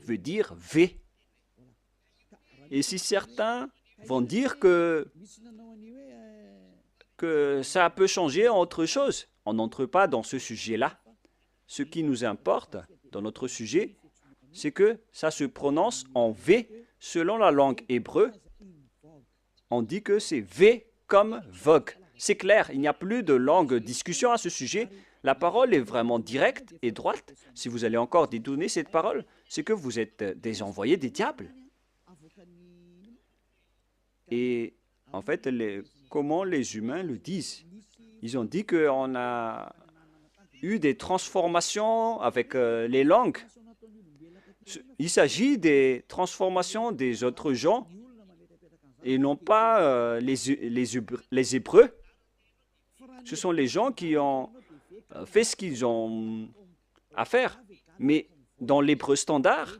veut dire V. Et si certains vont dire que ça peut changer en autre chose, on n'entre pas dans ce sujet-là. Ce qui nous importe dans notre sujet, c'est que ça se prononce en V selon la langue hébreu. On dit que c'est V comme vogue. C'est clair, il n'y a plus de longue discussion à ce sujet. La parole est vraiment directe et droite. Si vous allez encore détourner cette parole, c'est que vous êtes des envoyés des diables. Et en fait, comment les humains le disent? Ils ont dit qu'on a eu des transformations avec les langues. Il s'agit des transformations des autres gens et non pas les Hébreux. Ce sont les gens qui ont fait ce qu'ils ont à faire. Mais dans l'hébreu standard,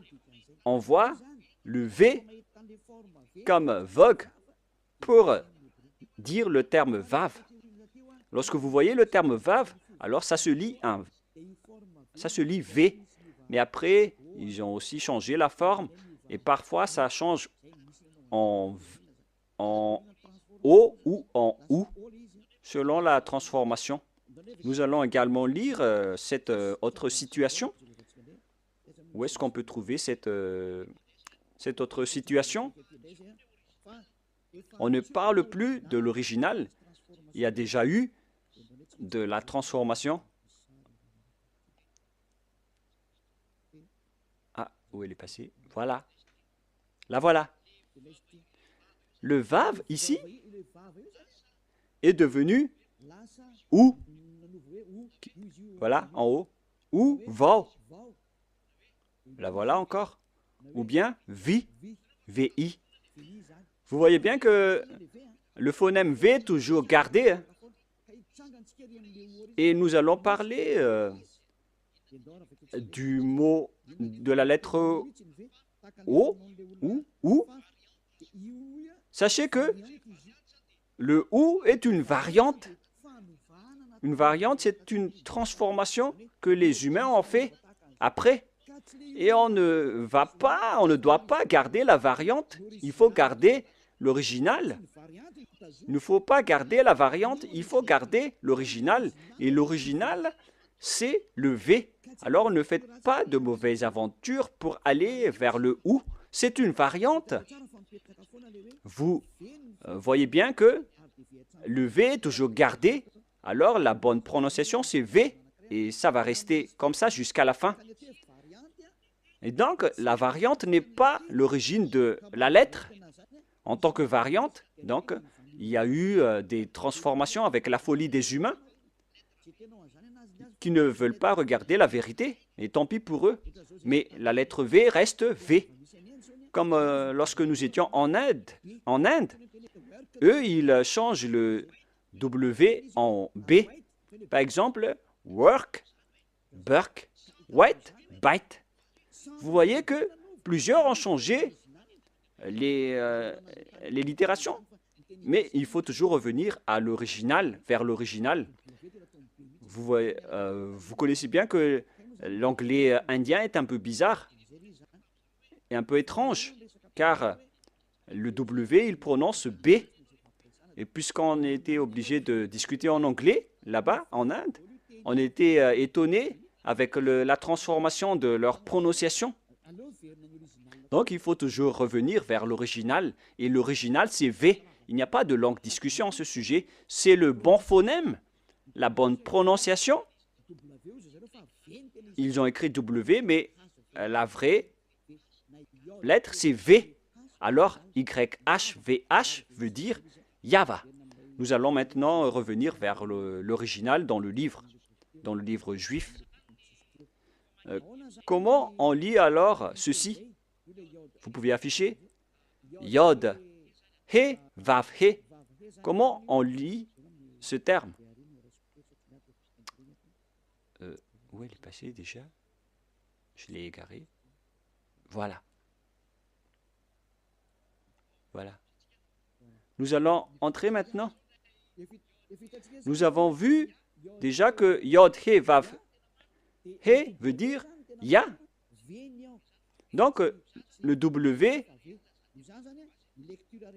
on voit le V comme vogue pour dire le terme vav. Lorsque vous voyez le terme vav, alors ça se lit V. Mais après, ils ont aussi changé la forme et parfois ça change en O ou en OU selon la transformation. Nous allons également lire cette autre situation. Où est-ce qu'on peut trouver cette autre situation? On ne parle plus de l'original. Il y a déjà eu de la transformation. Ah, où elle est passée? Voilà. La voilà. Le vav, ici, est devenu ou. Voilà, en haut. Ou vav. La voilà encore. Ou bien vi, vi. Vous voyez bien que le phonème V est toujours gardé. Hein? Et nous allons parler du mot, de la lettre O, ou. Sachez que le OU est une variante. Une variante, c'est une transformation que les humains ont fait après. Et on ne doit pas garder la variante. Il faut garder l'original. Il ne faut pas garder la variante, il faut garder l'original. Et l'original, c'est le V. Alors ne faites pas de mauvaises aventures pour aller vers le OU. C'est une variante. Vous voyez bien que le V est toujours gardé. Alors la bonne prononciation, c'est V. Et ça va rester comme ça jusqu'à la fin. Et donc, la variante n'est pas l'origine de la lettre en tant que variante. Donc, il y a eu des transformations avec la folie des humains qui ne veulent pas regarder la vérité. Et tant pis pour eux. Mais la lettre V reste V. Comme lorsque nous étions en Inde, eux, ils changent le W en B. Par exemple, work, burk, wet, bite. Vous voyez que plusieurs ont changé les littérations. Mais il faut toujours revenir à l'original, vers l'original. Vous connaissez bien que l'anglais indien est un peu bizarre et un peu étrange, car le W, il prononce B. Et puisqu'on était obligé de discuter en anglais, là-bas, en Inde, on était étonné avec la transformation de leur prononciation. Donc, il faut toujours revenir vers l'original. Et l'original, c'est V. Il n'y a pas de longue discussion à ce sujet. C'est le bon phonème, la bonne prononciation. Ils ont écrit W, mais la vraie lettre, c'est V. Alors, YHVH veut dire Yava. Nous allons maintenant revenir vers l'original dans le livre juif. Comment on lit alors ceci? Vous pouvez afficher Yod, He, Vav, He. Comment on lit ce terme? Où elle est passée déjà? Je l'ai égaré. Voilà. Voilà. Nous allons entrer maintenant. Nous avons vu déjà que Yod, He, Vav, He veut dire Ya. Donc, le W,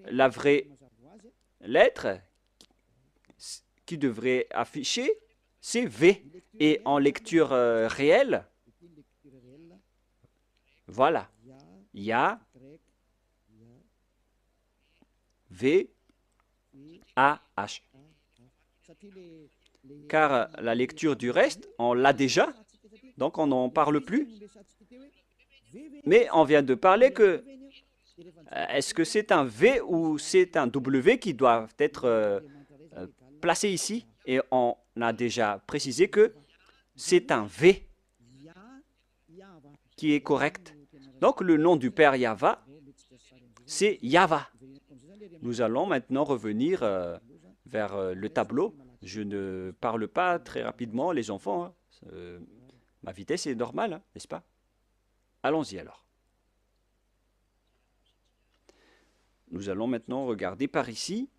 la vraie lettre qui devrait afficher, c'est V. Et en lecture réelle, voilà, Ya, V, A, H. Car la lecture du reste, on l'a déjà, donc on n'en parle plus. Mais on vient de parler que est-ce que c'est un V ou c'est un W qui doivent être placés ici? Et on a déjà précisé que c'est un V qui est correct. Donc le nom du Père Yahva, c'est Yahva. Nous allons maintenant revenir vers le tableau. Je ne parle pas très rapidement, les enfants. Hein. Ma vitesse est normale, hein, n'est-ce pas? Allons-y alors. Nous allons maintenant regarder par ici.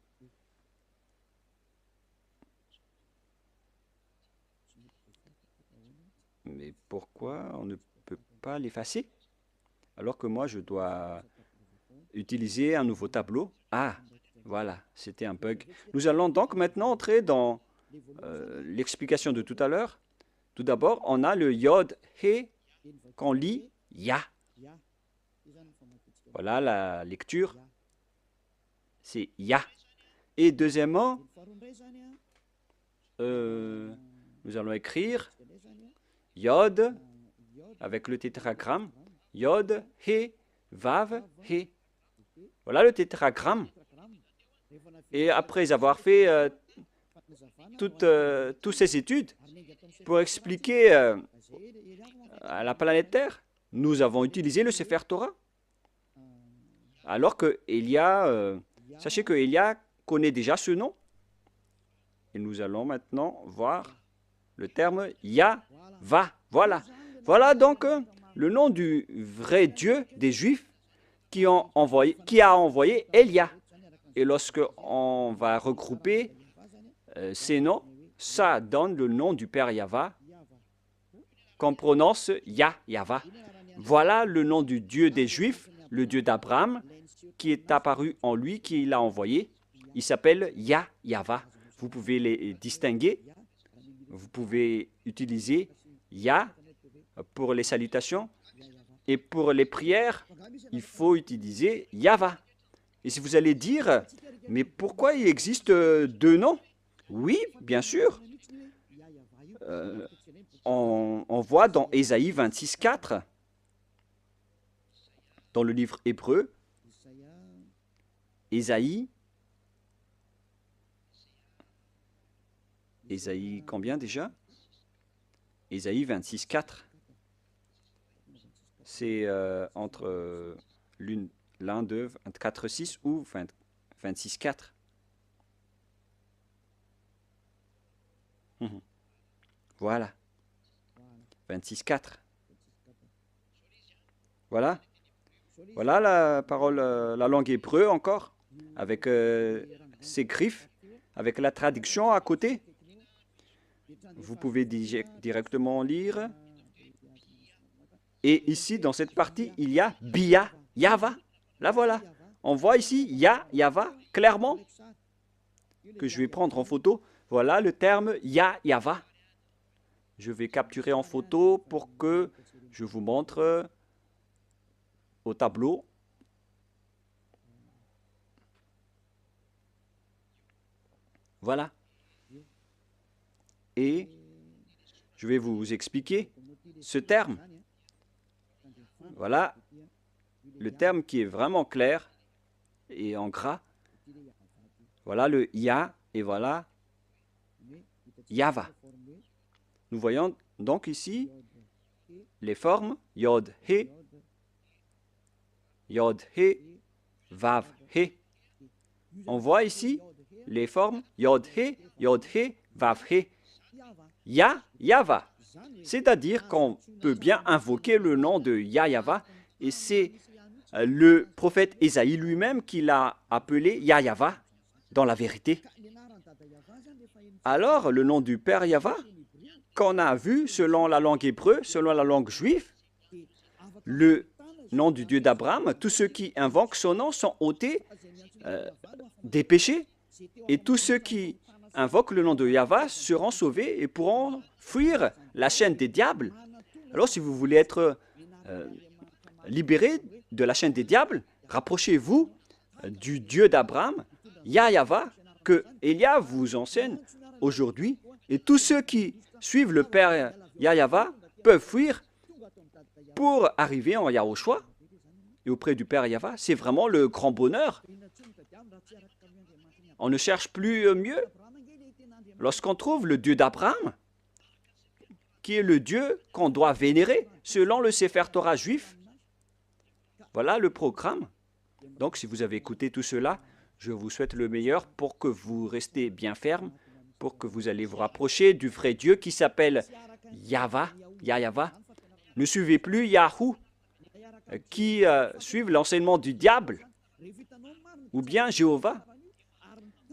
Mais pourquoi on ne peut pas l'effacer? Alors que moi, je dois utiliser un nouveau tableau. Ah, voilà, c'était un bug. Nous allons donc maintenant entrer dans l'explication de tout à l'heure. Tout d'abord, on a le Yod, He, qu'on lit Ya. Voilà la lecture. C'est Ya. Et deuxièmement, nous allons écrire Yod avec le tétragramme. Yod, He, Vav, He. Voilà le tétragramme. Et après avoir fait toutes ces études pour expliquer à la planète Terre, nous avons utilisé le Sefer Torah. Alors que Elia, sachez que Elia connaît déjà ce nom. Et nous allons maintenant voir le terme Yahva. Voilà. Voilà donc le nom du vrai Dieu des Juifs qui a envoyé Elia. Et lorsque on va regrouper ces noms, ça donne le nom du Père Yahva qu'on prononce Yahva. Voilà le nom du Dieu des Juifs, le Dieu d'Abraham, qui est apparu en lui, qui l'a envoyé. Il s'appelle Yahva. Vous pouvez les distinguer. Vous pouvez utiliser Ya pour les salutations. Et pour les prières, il faut utiliser Yahva. Et si vous allez dire, mais pourquoi il existe deux noms? Oui, bien sûr. On voit dans Ésaïe 26:4, dans le livre hébreu, Ésaïe combien déjà? Ésaïe 26:4. C'est entre l'un de 24:6 ou 26:4. Voilà. 26:4. Voilà. Voilà la parole, la langue hébreu encore, avec ses griffes, avec la traduction à côté. Vous pouvez directement lire. Et ici, dans cette partie, il y a Bia, Yahva. Là, voilà. On voit ici Yahva, clairement, que je vais prendre en photo. Voilà le terme Yahva. Je vais capturer en photo pour que je vous montre au tableau. Voilà. Et je vais vous expliquer ce terme. Voilà le terme qui est vraiment clair et en gras. Voilà le Ya et voilà Yahva. Nous voyons donc ici les formes Yod, He, Vav, He. On voit ici les formes Yod, He, Vav, He. Yahva. C'est-à-dire qu'on peut bien invoquer le nom de Yahva et c'est le prophète Ésaïe lui-même qui l'a appelé Yahva dans la vérité. Alors, le nom du Père Yahva, qu'on a vu selon la langue hébreu, selon la langue juive, le nom du Dieu d'Abraham, tous ceux qui invoquent son nom sont ôtés des péchés, et tous ceux qui invoquent le nom de Yahva seront sauvés et pourront fuir la chaîne des diables. Alors, si vous voulez être libéré de la chaîne des diables, rapprochez-vous du Dieu d'Abraham, Yahva, que Élia vous enseigne aujourd'hui. Et tous ceux qui suivent le Père Yahva peuvent fuir pour arriver en Yahushua et auprès du Père Yahva. C'est vraiment le grand bonheur. On ne cherche plus mieux. Lorsqu'on trouve le Dieu d'Abraham, qui est le Dieu qu'on doit vénérer selon le Sefer Torah juif, voilà le programme. Donc, si vous avez écouté tout cela, je vous souhaite le meilleur pour que vous restez bien ferme, pour que vous allez vous rapprocher du vrai Dieu qui s'appelle Yahva. Ne suivez plus Yahou, qui suivent l'enseignement du diable, ou bien Jéhovah.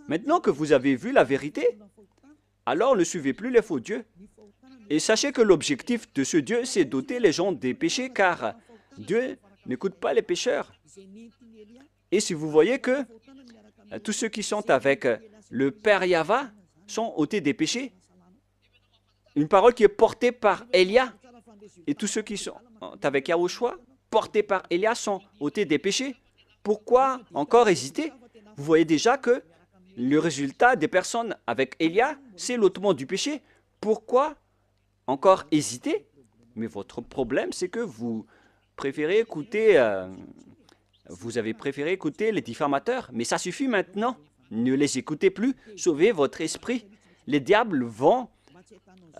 Maintenant que vous avez vu la vérité, alors ne suivez plus les faux dieux. Et sachez que l'objectif de ce Dieu, c'est d'ôter les gens des péchés, car Dieu n'écoute pas les pécheurs. Et si vous voyez que tous ceux qui sont avec le Père Yahva sont ôtés des péchés, une parole qui est portée par Élia, et tous ceux qui sont avec Yahushua, portés par Élia, sont ôtés des péchés. Pourquoi encore hésiter? Vous voyez déjà que le résultat des personnes avec Élia, c'est l'ôtement du péché. Pourquoi encore hésiter? Mais votre problème, c'est que vous préférez écouter, vous avez préféré écouter les diffamateurs. Mais ça suffit maintenant. Ne les écoutez plus. Sauvez votre esprit. Les diables vont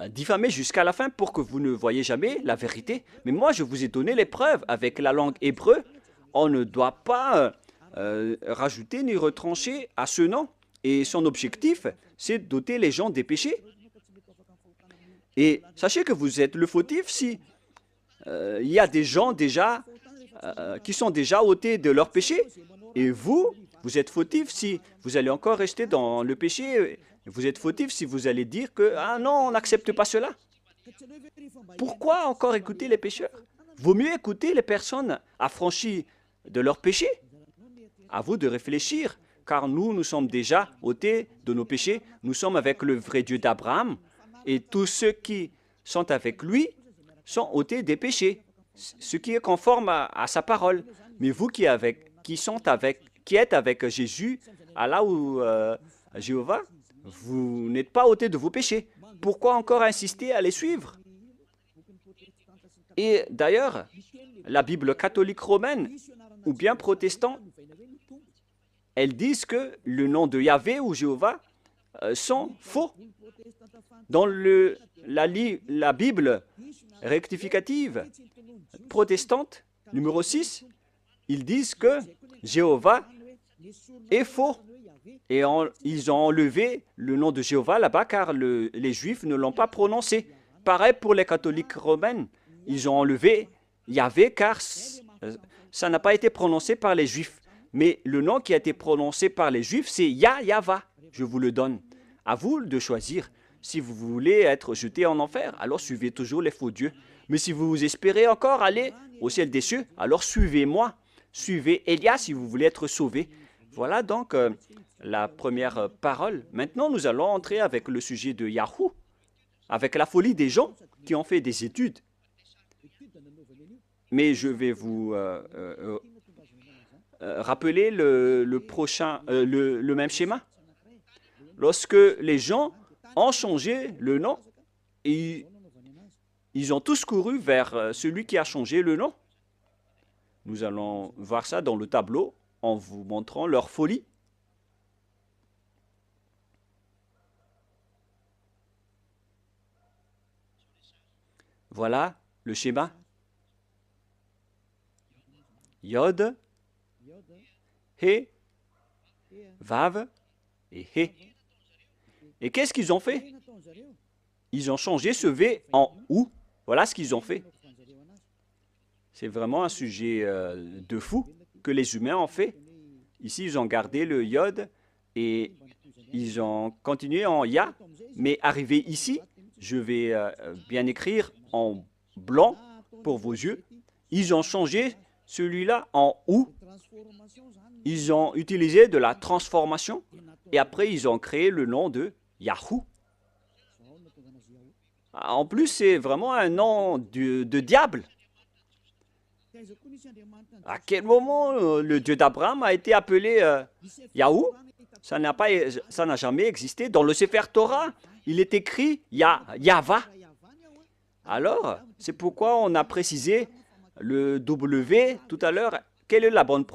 diffamer jusqu'à la fin pour que vous ne voyez jamais la vérité. Mais moi, je vous ai donné les preuves avec la langue hébreu. On ne doit pas rajouter ni retrancher à ce nom. Et son objectif, c'est d'ôter les gens des péchés. Et sachez que vous êtes le fautif si il y a des gens déjà qui sont déjà ôtés de leur péché. Et vous êtes fautif si vous allez encore rester dans le péché. Vous êtes fautif si vous allez dire que « Ah non, on n'accepte pas cela ». Pourquoi encore écouter les pécheurs? Vaut mieux écouter les personnes affranchies de leur péché. À vous de réfléchir, car nous sommes déjà ôtés de nos péchés. Nous sommes avec le vrai Dieu d'Abraham. Et tous ceux qui sont avec lui sont ôtés des péchés, ce qui est conforme à sa parole. Mais vous qui êtes avec Jésus, Allah ou Jéhovah, vous n'êtes pas ôtés de vos péchés. Pourquoi encore insister à les suivre? Et d'ailleurs, la Bible catholique romaine ou bien protestante, elles disent que le nom de Yahvé ou Jéhovah sont faux. Dans la Bible rectificative protestante, numéro 6, ils disent que Jéhovah est faux. Et ils ont enlevé le nom de Jéhovah là-bas car les Juifs ne l'ont pas prononcé. Pareil pour les catholiques romaines. Ils ont enlevé Yahvé car ça n'a pas été prononcé par les Juifs. Mais le nom qui a été prononcé par les Juifs, c'est Yahva. Je vous le donne. À vous de choisir. Si vous voulez être jeté en enfer, alors suivez toujours les faux dieux. Mais si vous espérez encore aller au ciel des cieux, alors suivez-moi. Suivez Élia si vous voulez être sauvé. Voilà donc la première parole. Maintenant, nous allons entrer avec le sujet de Yahou, avec la folie des gens qui ont fait des études. Mais je vais vous rappeler le même schéma. Lorsque les gens ont changé le nom, et ils ont tous couru vers celui qui a changé le nom. Nous allons voir ça dans le tableau en vous montrant leur folie. Voilà le schéma. Yod, He, Vav et He. Et qu'est-ce qu'ils ont fait? Ils ont changé ce V en OU. Voilà ce qu'ils ont fait. C'est vraiment un sujet de fou que les humains ont fait. Ici, ils ont gardé le Yod et ils ont continué en Ya. Mais arrivé ici, je vais bien écrire en blanc pour vos yeux. Ils ont changé celui-là en ou, ils ont utilisé de la transformation et après ils ont créé le nom de Yahoo. En plus, c'est vraiment un nom de diable. À quel moment le Dieu d'Abraham a été appelé Yahoo? Ça n'a jamais existé. Dans le Sefer Torah, il est écrit Yahva. Alors, c'est pourquoi on a précisé le W tout à l'heure. Quelle est la bonne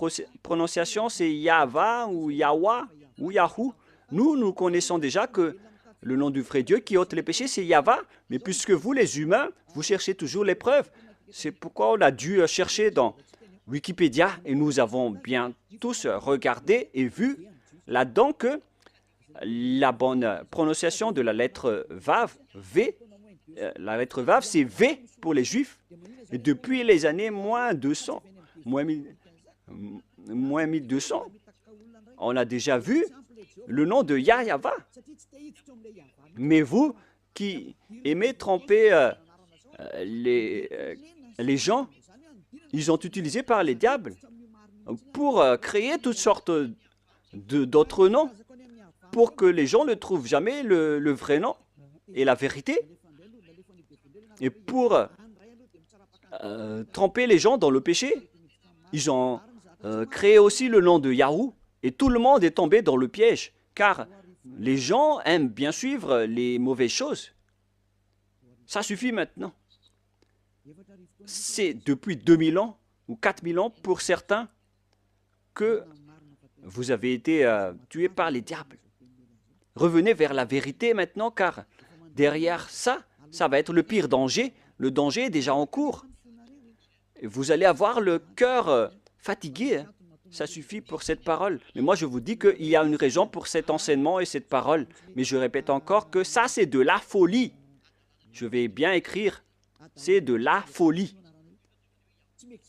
prononciation? C'est Yahva ou Yahwa ou Yahoo? Nous connaissons déjà que le nom du vrai Dieu qui ôte les péchés, c'est Yahva. Mais puisque vous, les humains, vous cherchez toujours les preuves, c'est pourquoi on a dû chercher dans Wikipédia et nous avons bien tous regardé et vu là-dedans que la bonne prononciation de la lettre Vav, V, la lettre Vav, c'est V pour les Juifs. Et depuis les années moins 200, moins 1200, on a déjà vu le nom de Yahva. Mais vous qui aimez tromper les gens, ils ont utilisé par les diables pour créer toutes sortes d'autres noms pour que les gens ne trouvent jamais le vrai nom et la vérité et pour tremper les gens dans le péché. Ils ont créé aussi le nom de Yahoo et tout le monde est tombé dans le piège car les gens aiment bien suivre les mauvaises choses. Ça suffit maintenant. C'est depuis 2000 ans ou 4000 ans pour certains que vous avez été tués par les diables. Revenez vers la vérité maintenant car derrière ça, ça va être le pire danger. Le danger est déjà en cours. Vous allez avoir le cœur fatigué. Hein. Ça suffit pour cette parole. Mais moi, je vous dis qu'il y a une raison pour cet enseignement et cette parole. Mais je répète encore que ça, c'est de la folie. Je vais bien écrire. C'est de la folie.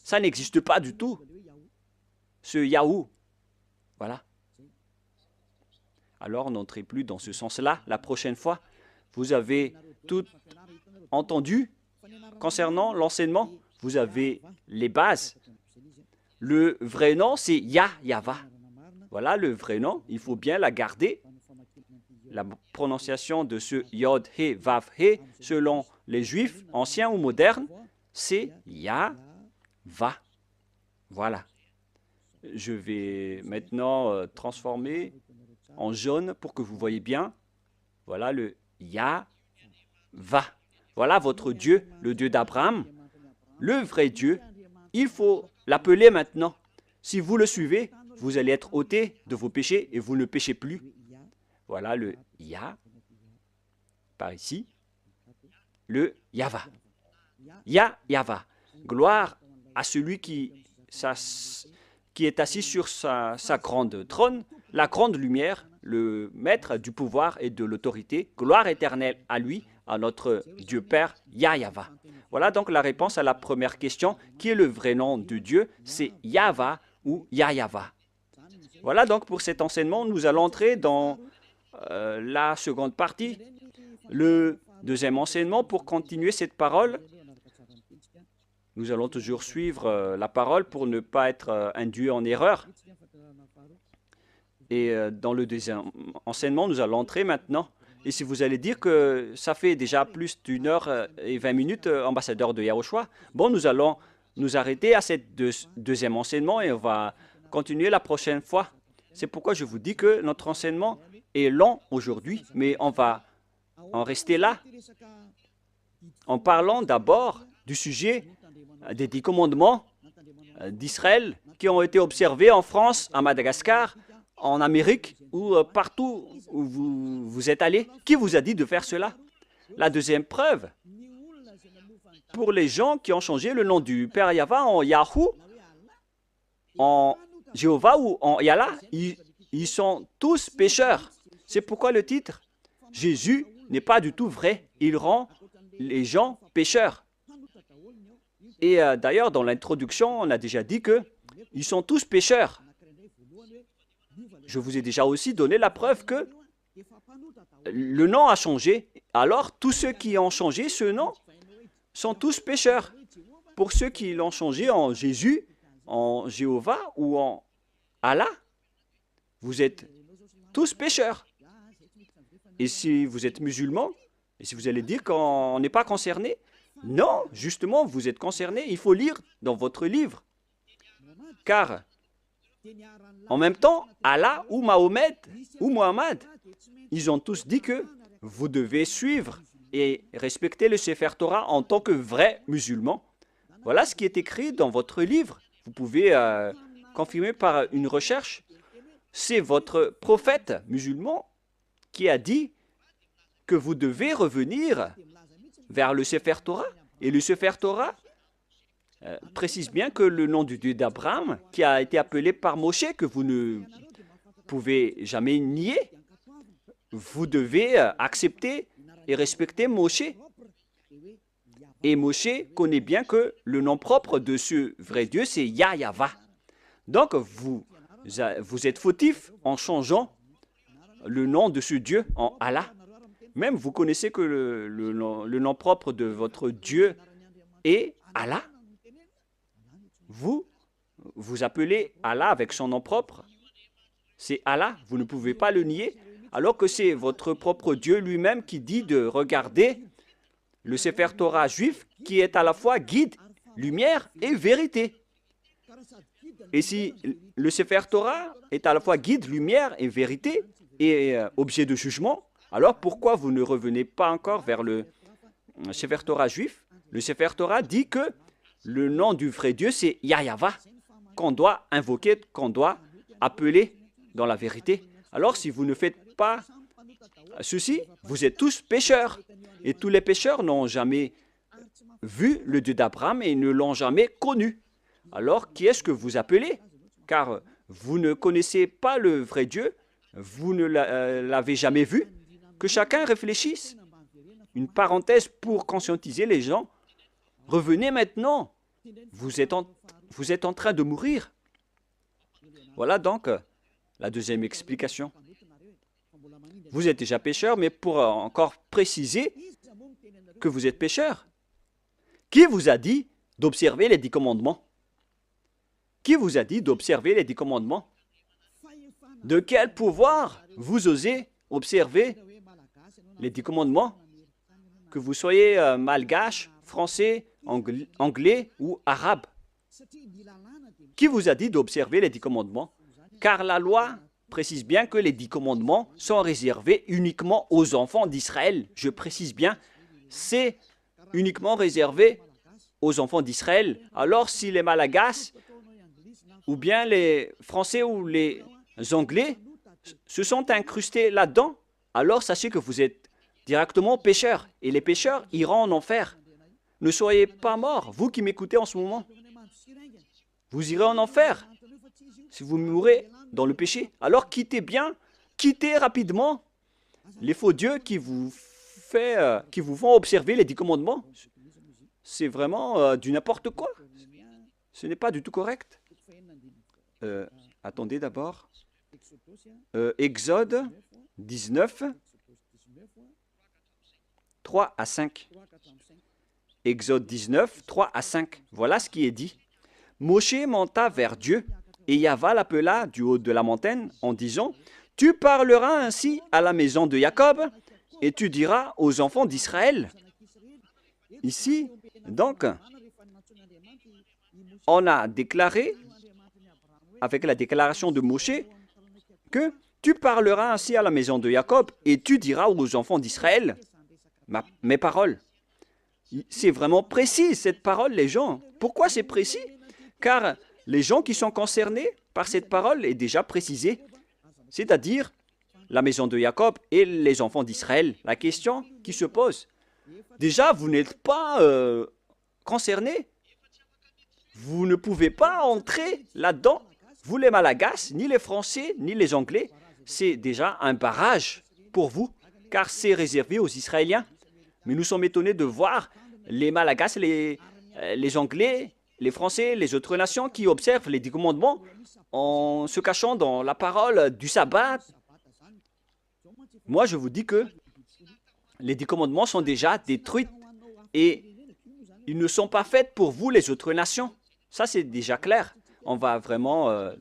Ça n'existe pas du tout. Ce Yahoo. Voilà. Alors, n'entrez plus dans ce sens-là la prochaine fois. Vous avez tout entendu concernant l'enseignement. Vous avez les bases. Le vrai nom, c'est Yahva. Voilà le vrai nom. Il faut bien la garder. La prononciation de ce Yod, He, Vav, He, selon les Juifs, anciens ou modernes, c'est Yahva. Voilà. Je vais maintenant transformer en jaune pour que vous voyez bien. Voilà le Yahva. Voilà votre Dieu, le Dieu d'Abraham, le vrai Dieu. Il faut l'appeler maintenant. Si vous le suivez, vous allez être ôté de vos péchés et vous ne péchez plus. Voilà le Yah, par ici, le Yahva. Yahva. Gloire à celui qui est assis sur sa grande trône, la grande lumière, le maître du pouvoir et de l'autorité. Gloire éternelle à lui, à notre Dieu Père, Yahva. Voilà donc la réponse à la première question. Qui est le vrai nom de Dieu? C'est Yahva ou Yahva. Voilà donc pour cet enseignement, nous allons entrer dans la seconde partie, le deuxième enseignement. Pour continuer cette parole, nous allons toujours suivre la parole pour ne pas être induit en erreur. Et dans le deuxième enseignement, nous allons entrer maintenant. Et si vous allez dire que ça fait déjà plus d'1 heure et 20 minutes, ambassadeur de Yahushua, bon, nous allons nous arrêter à ce deuxième enseignement et on va continuer la prochaine fois. C'est pourquoi je vous dis que notre enseignement est long aujourd'hui, mais on va en rester là en parlant d'abord du sujet des 10 commandements d'Israël qui ont été observés en France, à Madagascar, en Amérique ou partout où vous êtes allé. Qui vous a dit de faire cela? La deuxième preuve, pour les gens qui ont changé le nom du Père Yahva en Yahoo, en Jéhovah ou en Yallah, ils sont tous pécheurs. C'est pourquoi le titre, Jésus n'est pas du tout vrai. Il rend les gens pécheurs. Et d'ailleurs, dans l'introduction, on a déjà dit qu'ils sont tous pécheurs. Je vous ai déjà aussi donné la preuve que le nom a changé. Alors, tous ceux qui ont changé ce nom sont tous pécheurs. Pour ceux qui l'ont changé en Jésus, ils sont tous pécheurs. Et d'ailleurs, dans l'introduction, on a déjà dit qu'ils sont tous pécheurs. Je vous ai déjà aussi donné la preuve que le nom a changé. Alors, tous ceux qui ont changé ce nom sont tous pécheurs. Pour ceux qui l'ont changé en Jésus, en Jéhovah ou en Allah, vous êtes tous pécheurs. Et si vous êtes musulman, et si vous allez dire qu'on n'est pas concerné, non, justement, vous êtes concerné. Il faut lire dans votre livre. Car, en même temps, Allah ou Mahomet ou Mohammed, ils ont tous dit que vous devez suivre et respecter le Sefer Torah en tant que vrai musulman. Voilà ce qui est écrit dans votre livre. Vous pouvez confirmer par une recherche. C'est votre prophète musulman qui a dit que vous devez revenir vers le Sefer Torah. Et le Sefer Torah précise bien que le nom du Dieu d'Abraham, qui a été appelé par Moshe, que vous ne pouvez jamais nier, vous devez accepter et respecter Moshe. Et Moshe connaît bien que le nom propre de ce vrai Dieu, c'est Yahweh. Donc, vous êtes fautif en changeant le nom de ce Dieu en Allah. Même vous connaissez que le nom propre de votre Dieu est Allah. Vous appelez Allah avec son nom propre. C'est Allah, vous ne pouvez pas le nier, alors que c'est votre propre Dieu lui-même qui dit de regarder le Sefer Torah juif qui est à la fois guide, lumière et vérité. Et si le Sefer Torah est à la fois guide, lumière et vérité et objet de jugement, alors pourquoi vous ne revenez pas encore vers le Sefer Torah juif? Le Sefer Torah dit que le nom du vrai Dieu, c'est Yahweh, qu'on doit invoquer, qu'on doit appeler dans la vérité. Alors si vous ne faites pas ceci, vous êtes tous pécheurs. Et tous les pécheurs n'ont jamais vu le Dieu d'Abraham et ne l'ont jamais connu. Alors qui est-ce que vous appelez? Car vous ne connaissez pas le vrai Dieu, vous ne l'avez jamais vu. Que chacun réfléchisse. Une parenthèse pour conscientiser les gens. Revenez maintenant. Vous êtes en train de mourir. Voilà donc la deuxième explication. Vous êtes déjà pécheur, mais pour encore préciser que vous êtes pécheur, qui vous a dit d'observer les 10 commandements? Qui vous a dit d'observer les 10 commandements? De quel pouvoir vous osez observer les 10 commandements? Que vous soyez malgache, français, anglais ou arabe. Qui vous a dit d'observer les 10 commandements? Car la loi précise bien que les 10 commandements sont réservés uniquement aux enfants d'Israël. Je précise bien, c'est uniquement réservé aux enfants d'Israël. Alors si les Malagasy, ou bien les Français ou les Anglais se sont incrustés là-dedans, alors sachez que vous êtes directement pécheurs. Et les pécheurs iront en enfer. Ne soyez pas morts, vous qui m'écoutez en ce moment. Vous irez en enfer si vous mourrez dans le péché. Alors quittez rapidement les faux dieux qui vous font observer les 10 commandements. C'est vraiment du n'importe quoi. Ce n'est pas du tout correct. Attendez d'abord. Exode 19, 3 à 5. Exode 19, 3 à 5. Voilà ce qui est dit. Moshe monta vers Dieu, et Yahweh l'appela du haut de la montagne en disant, « Tu parleras ainsi à la maison de Jacob, et tu diras aux enfants d'Israël. » Ici, donc, on a déclaré, avec la déclaration de Moshe, que tu parleras ainsi à la maison de Jacob, et tu diras aux enfants d'Israël mes paroles. C'est vraiment précis, cette parole, les gens. Pourquoi c'est précis? Car les gens qui sont concernés par cette parole est déjà précisée, c'est-à-dire la maison de Jacob et les enfants d'Israël. La question qui se pose, déjà, vous n'êtes pas concernés. Vous ne pouvez pas entrer là-dedans. Vous, les Malagasy, ni les Français, ni les Anglais, c'est déjà un barrage pour vous, car c'est réservé aux Israéliens. Mais nous sommes étonnés de voir les Malagasy, les Anglais, les Français, les autres nations qui observent les 10 commandements en se cachant dans la parole du sabbat. Moi, je vous dis que les 10 commandements sont déjà détruits et ils ne sont pas faits pour vous, les autres nations. Ça, c'est déjà clair. On va vraiment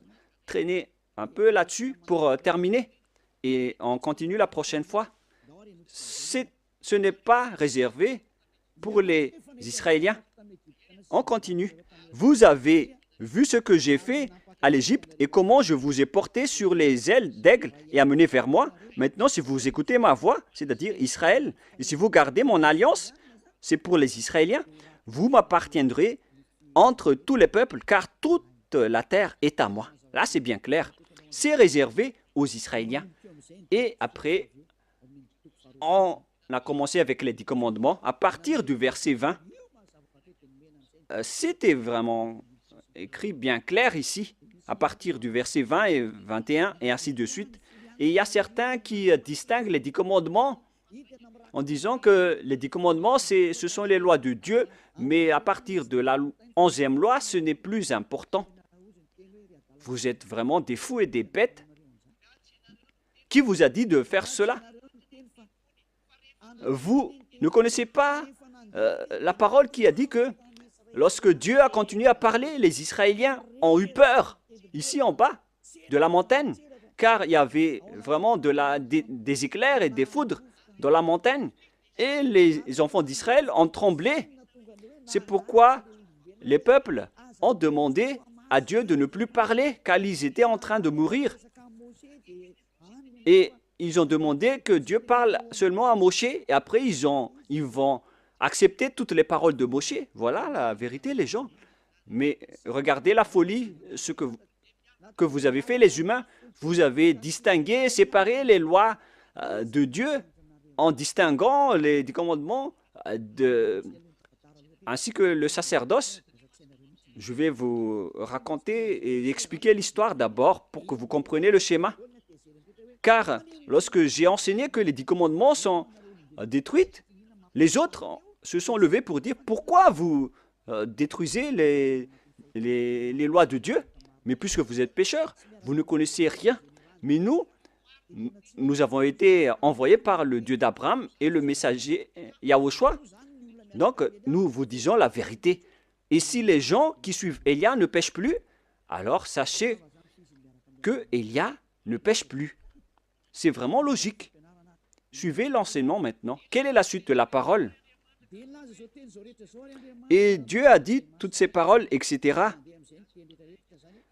traîner un peu là-dessus pour terminer. Et on continue la prochaine fois. Ce n'est pas réservé pour les Israéliens. On continue. Vous avez vu ce que j'ai fait à l'Égypte et comment je vous ai porté sur les ailes d'aigle et amené vers moi. Maintenant, si vous écoutez ma voix, c'est-à-dire Israël, et si vous gardez mon alliance, c'est pour les Israéliens, vous m'appartiendrez entre tous les peuples, car toute la terre est à moi. Là, c'est bien clair. C'est réservé aux Israéliens. Et après, on a commencé avec les 10 commandements. À partir du verset 20, c'était vraiment écrit bien clair ici, à partir du verset 20 et 21, et ainsi de suite. Et il y a certains qui distinguent les 10 commandements en disant que les 10 commandements, ce sont les lois de Dieu, mais à partir de la 11e loi, ce n'est plus important. Vous êtes vraiment des fous et des bêtes. Qui vous a dit de faire cela? Vous ne connaissez pas la parole qui a dit que lorsque Dieu a continué à parler, les Israéliens ont eu peur, ici en bas, de la montagne, car il y avait vraiment des éclairs et des foudres dans la montagne, et les enfants d'Israël ont tremblé. C'est pourquoi les peuples ont demandé à Dieu de ne plus parler, car ils étaient en train de mourir. Et ils ont demandé que Dieu parle seulement à Moshe, et après ils vont accepter toutes les paroles de Moshe. Voilà la vérité, les gens. Mais regardez la folie, ce que vous avez fait, les humains. Vous avez distingué, séparé les lois de Dieu en distinguant les 10 commandements ainsi que le sacerdoce. Je vais vous raconter et expliquer l'histoire d'abord pour que vous compreniez le schéma. Car lorsque j'ai enseigné que les 10 commandements sont détruits, les autres se sont levés pour dire pourquoi vous détruisez les lois de Dieu. Mais puisque vous êtes pécheurs, vous ne connaissez rien. Mais nous avons été envoyés par le Dieu d'Abraham et le messager Yahushua. Donc, nous vous disons la vérité. Et si les gens qui suivent Élia ne pêchent plus, alors sachez que Élia ne pêche plus. C'est vraiment logique. Suivez l'enseignement maintenant. Quelle est la suite de la parole? Et Dieu a dit toutes ces paroles, etc.,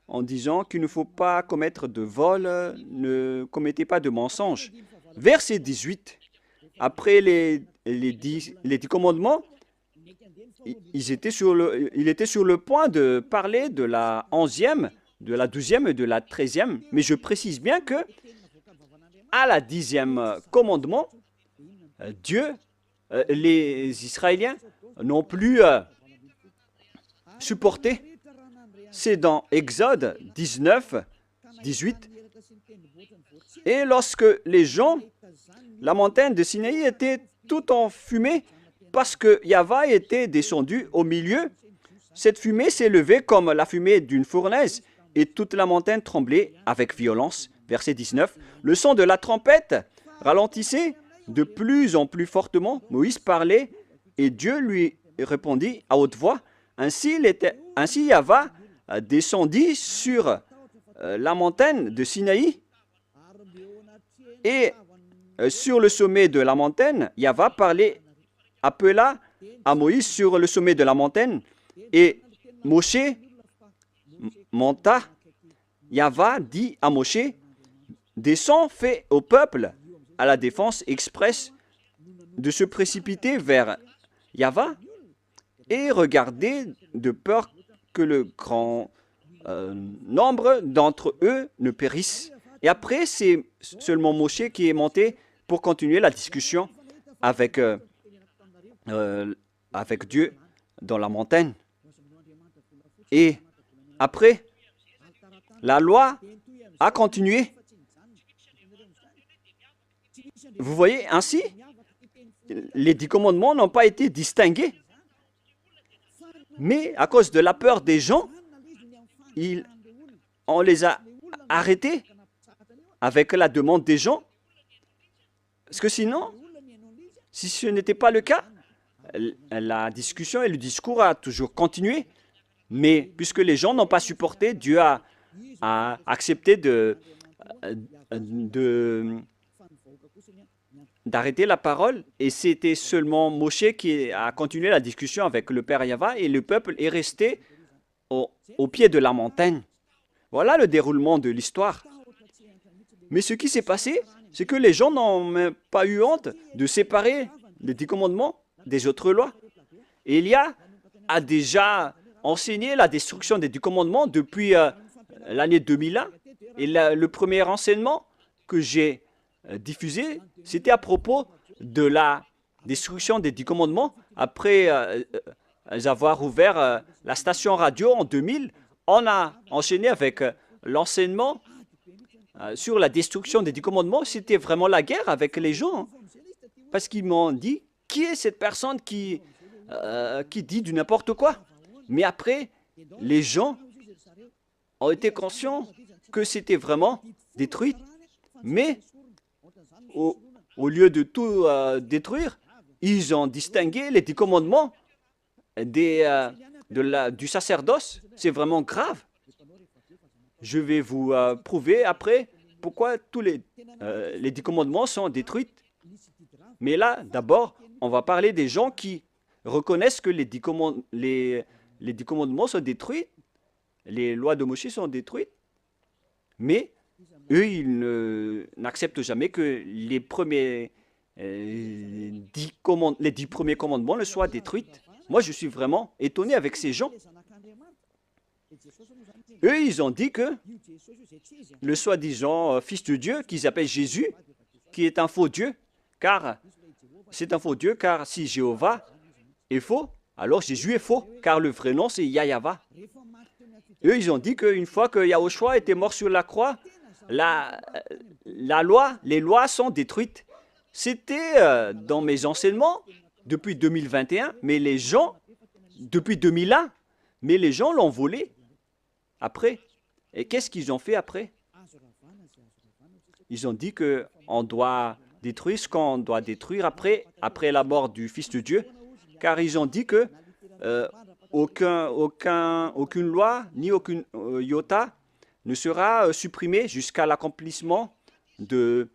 en disant qu'il ne faut pas commettre de vol, ne commettez pas de mensonge. Verset 18, après les 10 commandements, il était sur le point de parler de la 11e, de la 12e et de la 13e, mais je précise bien que à la 10e commandement, les Israéliens n'ont plus supporté. C'est dans Exode 19, 18. Et lorsque les gens, la montagne de Sinaï était tout en fumée parce que Yahvé était descendu au milieu, cette fumée s'est levée comme la fumée d'une fournaise et toute la montagne tremblait avec violence. Verset 19. Le son de la trompette ralentissait de plus en plus fortement. Moïse parlait et Dieu lui répondit à haute voix. Ainsi Yahvé descendit sur la montagne de Sinaï et sur le sommet de la montagne, Yahvé appela à Moïse sur le sommet de la montagne et Moshe monta. Yahvé dit à Moshe, descends, fais au peuple à la défense expresse de se précipiter vers Yahvé et regardez de peur que le grand nombre d'entre eux ne périssent. Et après, c'est seulement Moshe qui est monté pour continuer la discussion avec Dieu dans la montagne. Et après, la loi a continué. Vous voyez, ainsi, les 10 commandements n'ont pas été distingués. Mais à cause de la peur des gens, on les a arrêtés avec la demande des gens. Parce que sinon, si ce n'était pas le cas, la discussion et le discours a toujours continué. Mais puisque les gens n'ont pas supporté, Dieu a accepté d'arrêter la parole. Et c'était seulement Moshe qui a continué la discussion avec le Père Yahva et le peuple est resté au pied de la montagne. Voilà le déroulement de l'histoire. Mais ce qui s'est passé, c'est que les gens n'ont même pas eu honte de séparer les 10 commandements des autres lois. Et Élia a déjà enseigné la destruction des 10 commandements depuis l'année 2001. Et le premier enseignement que j'ai diffusé, c'était à propos de la destruction des 10 commandements. Après avoir ouvert la station radio en 2000, on a enchaîné avec l'enseignement sur la destruction des 10 commandements. C'était vraiment la guerre avec les gens. Parce qu'ils m'ont dit, qui est cette personne qui dit du n'importe quoi? Mais après, les gens ont été conscients que c'était vraiment détruit. Mais au lieu de tout détruire, ils ont distingué les 10 commandements du sacerdoce. C'est vraiment grave. Je vais vous prouver après pourquoi tous les 10 commandements sont détruits. Mais là, d'abord, on va parler des gens qui reconnaissent que les 10 commandements sont détruits, les lois de Moïse sont détruites, mais eux, ils n'acceptent jamais que les 10 premiers commandements ne soient détruits. Moi, je suis vraiment étonné avec ces gens. Eux, ils ont dit que le soi-disant fils de Dieu, qu'ils appellent Jésus, qui est un faux Dieu, car c'est un faux Dieu, car si Jéhovah est faux, alors Jésus est faux, car le vrai nom c'est Yahva. Eux, ils ont dit qu'une fois que Yahushua était mort sur la croix, les lois sont détruites. C'était dans mes enseignements depuis 2021, mais les gens, depuis 2001, mais les gens l'ont volé après. Et qu'est-ce qu'ils ont fait après? Ils ont dit qu'on doit détruire ce qu'on doit détruire après la mort du Fils de Dieu, car ils ont dit que aucune loi ni aucune iota ne sera supprimée jusqu'à l'accomplissement de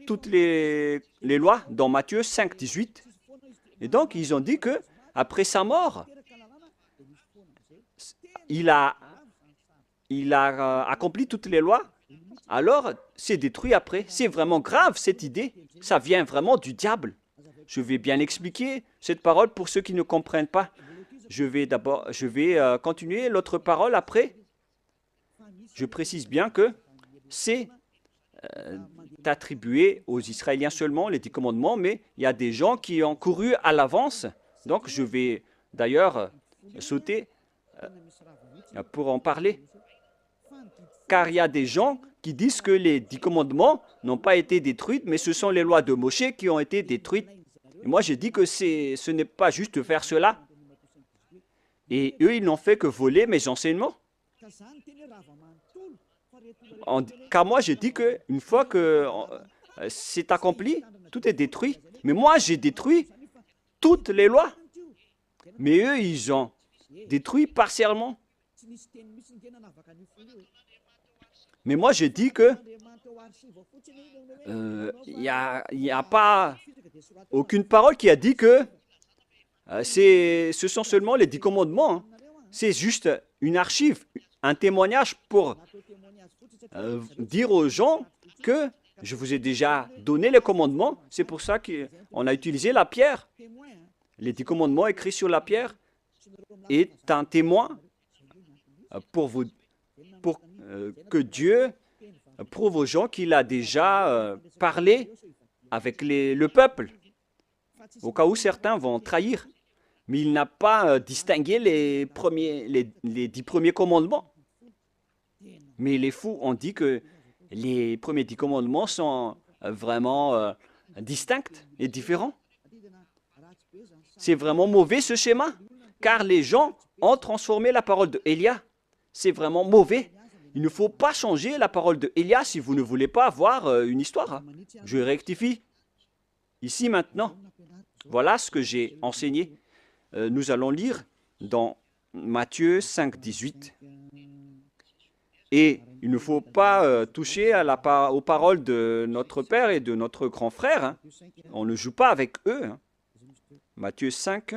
toutes les lois dans Matthieu 5, 18. Et donc, ils ont dit que après sa mort, il a accompli toutes les lois, alors c'est détruit après. C'est vraiment grave cette idée. Ça vient vraiment du diable. Je vais bien expliquer cette parole pour ceux qui ne comprennent pas. Je vais continuer l'autre parole après. Je précise bien que c'est attribué aux Israéliens seulement, les 10 commandements, mais il y a des gens qui ont couru à l'avance. Donc je vais d'ailleurs sauter pour en parler. Car il y a des gens qui disent que les 10 commandements n'ont pas été détruits, mais ce sont les lois de Moïse qui ont été détruites. Et moi, j'ai dit que ce n'est pas juste de faire cela. Et eux, ils n'ont fait que voler mes enseignements. Car moi, j'ai dit qu'une fois que c'est accompli, tout est détruit. Mais moi, j'ai détruit toutes les lois. Mais eux, ils ont détruit partiellement. Mais moi, j'ai dit que il n'y a pas aucune parole qui a dit que ce sont seulement les 10 commandements. Hein. C'est juste une archive, un témoignage pour dire aux gens que je vous ai déjà donné les commandements. C'est pour ça qu'on a utilisé la pierre. Les 10 commandements écrits sur la pierre est un témoin pour que Dieu prouve aux gens qu'il a déjà parlé avec le peuple, au cas où certains vont trahir. Mais il n'a pas distingué les 10 premiers commandements. Mais les fous ont dit que les premiers 10 commandements sont vraiment distincts et différents. C'est vraiment mauvais ce schéma, car les gens ont transformé la parole de Élia. C'est vraiment mauvais. Il ne faut pas changer la parole de Élia si vous ne voulez pas avoir une histoire. Je rectifie. Ici maintenant, voilà ce que j'ai enseigné. Nous allons lire dans Matthieu 5, 18. Et il ne faut pas toucher aux paroles de notre père et de notre grand frère, hein. On ne joue pas avec eux, hein. Matthieu 5,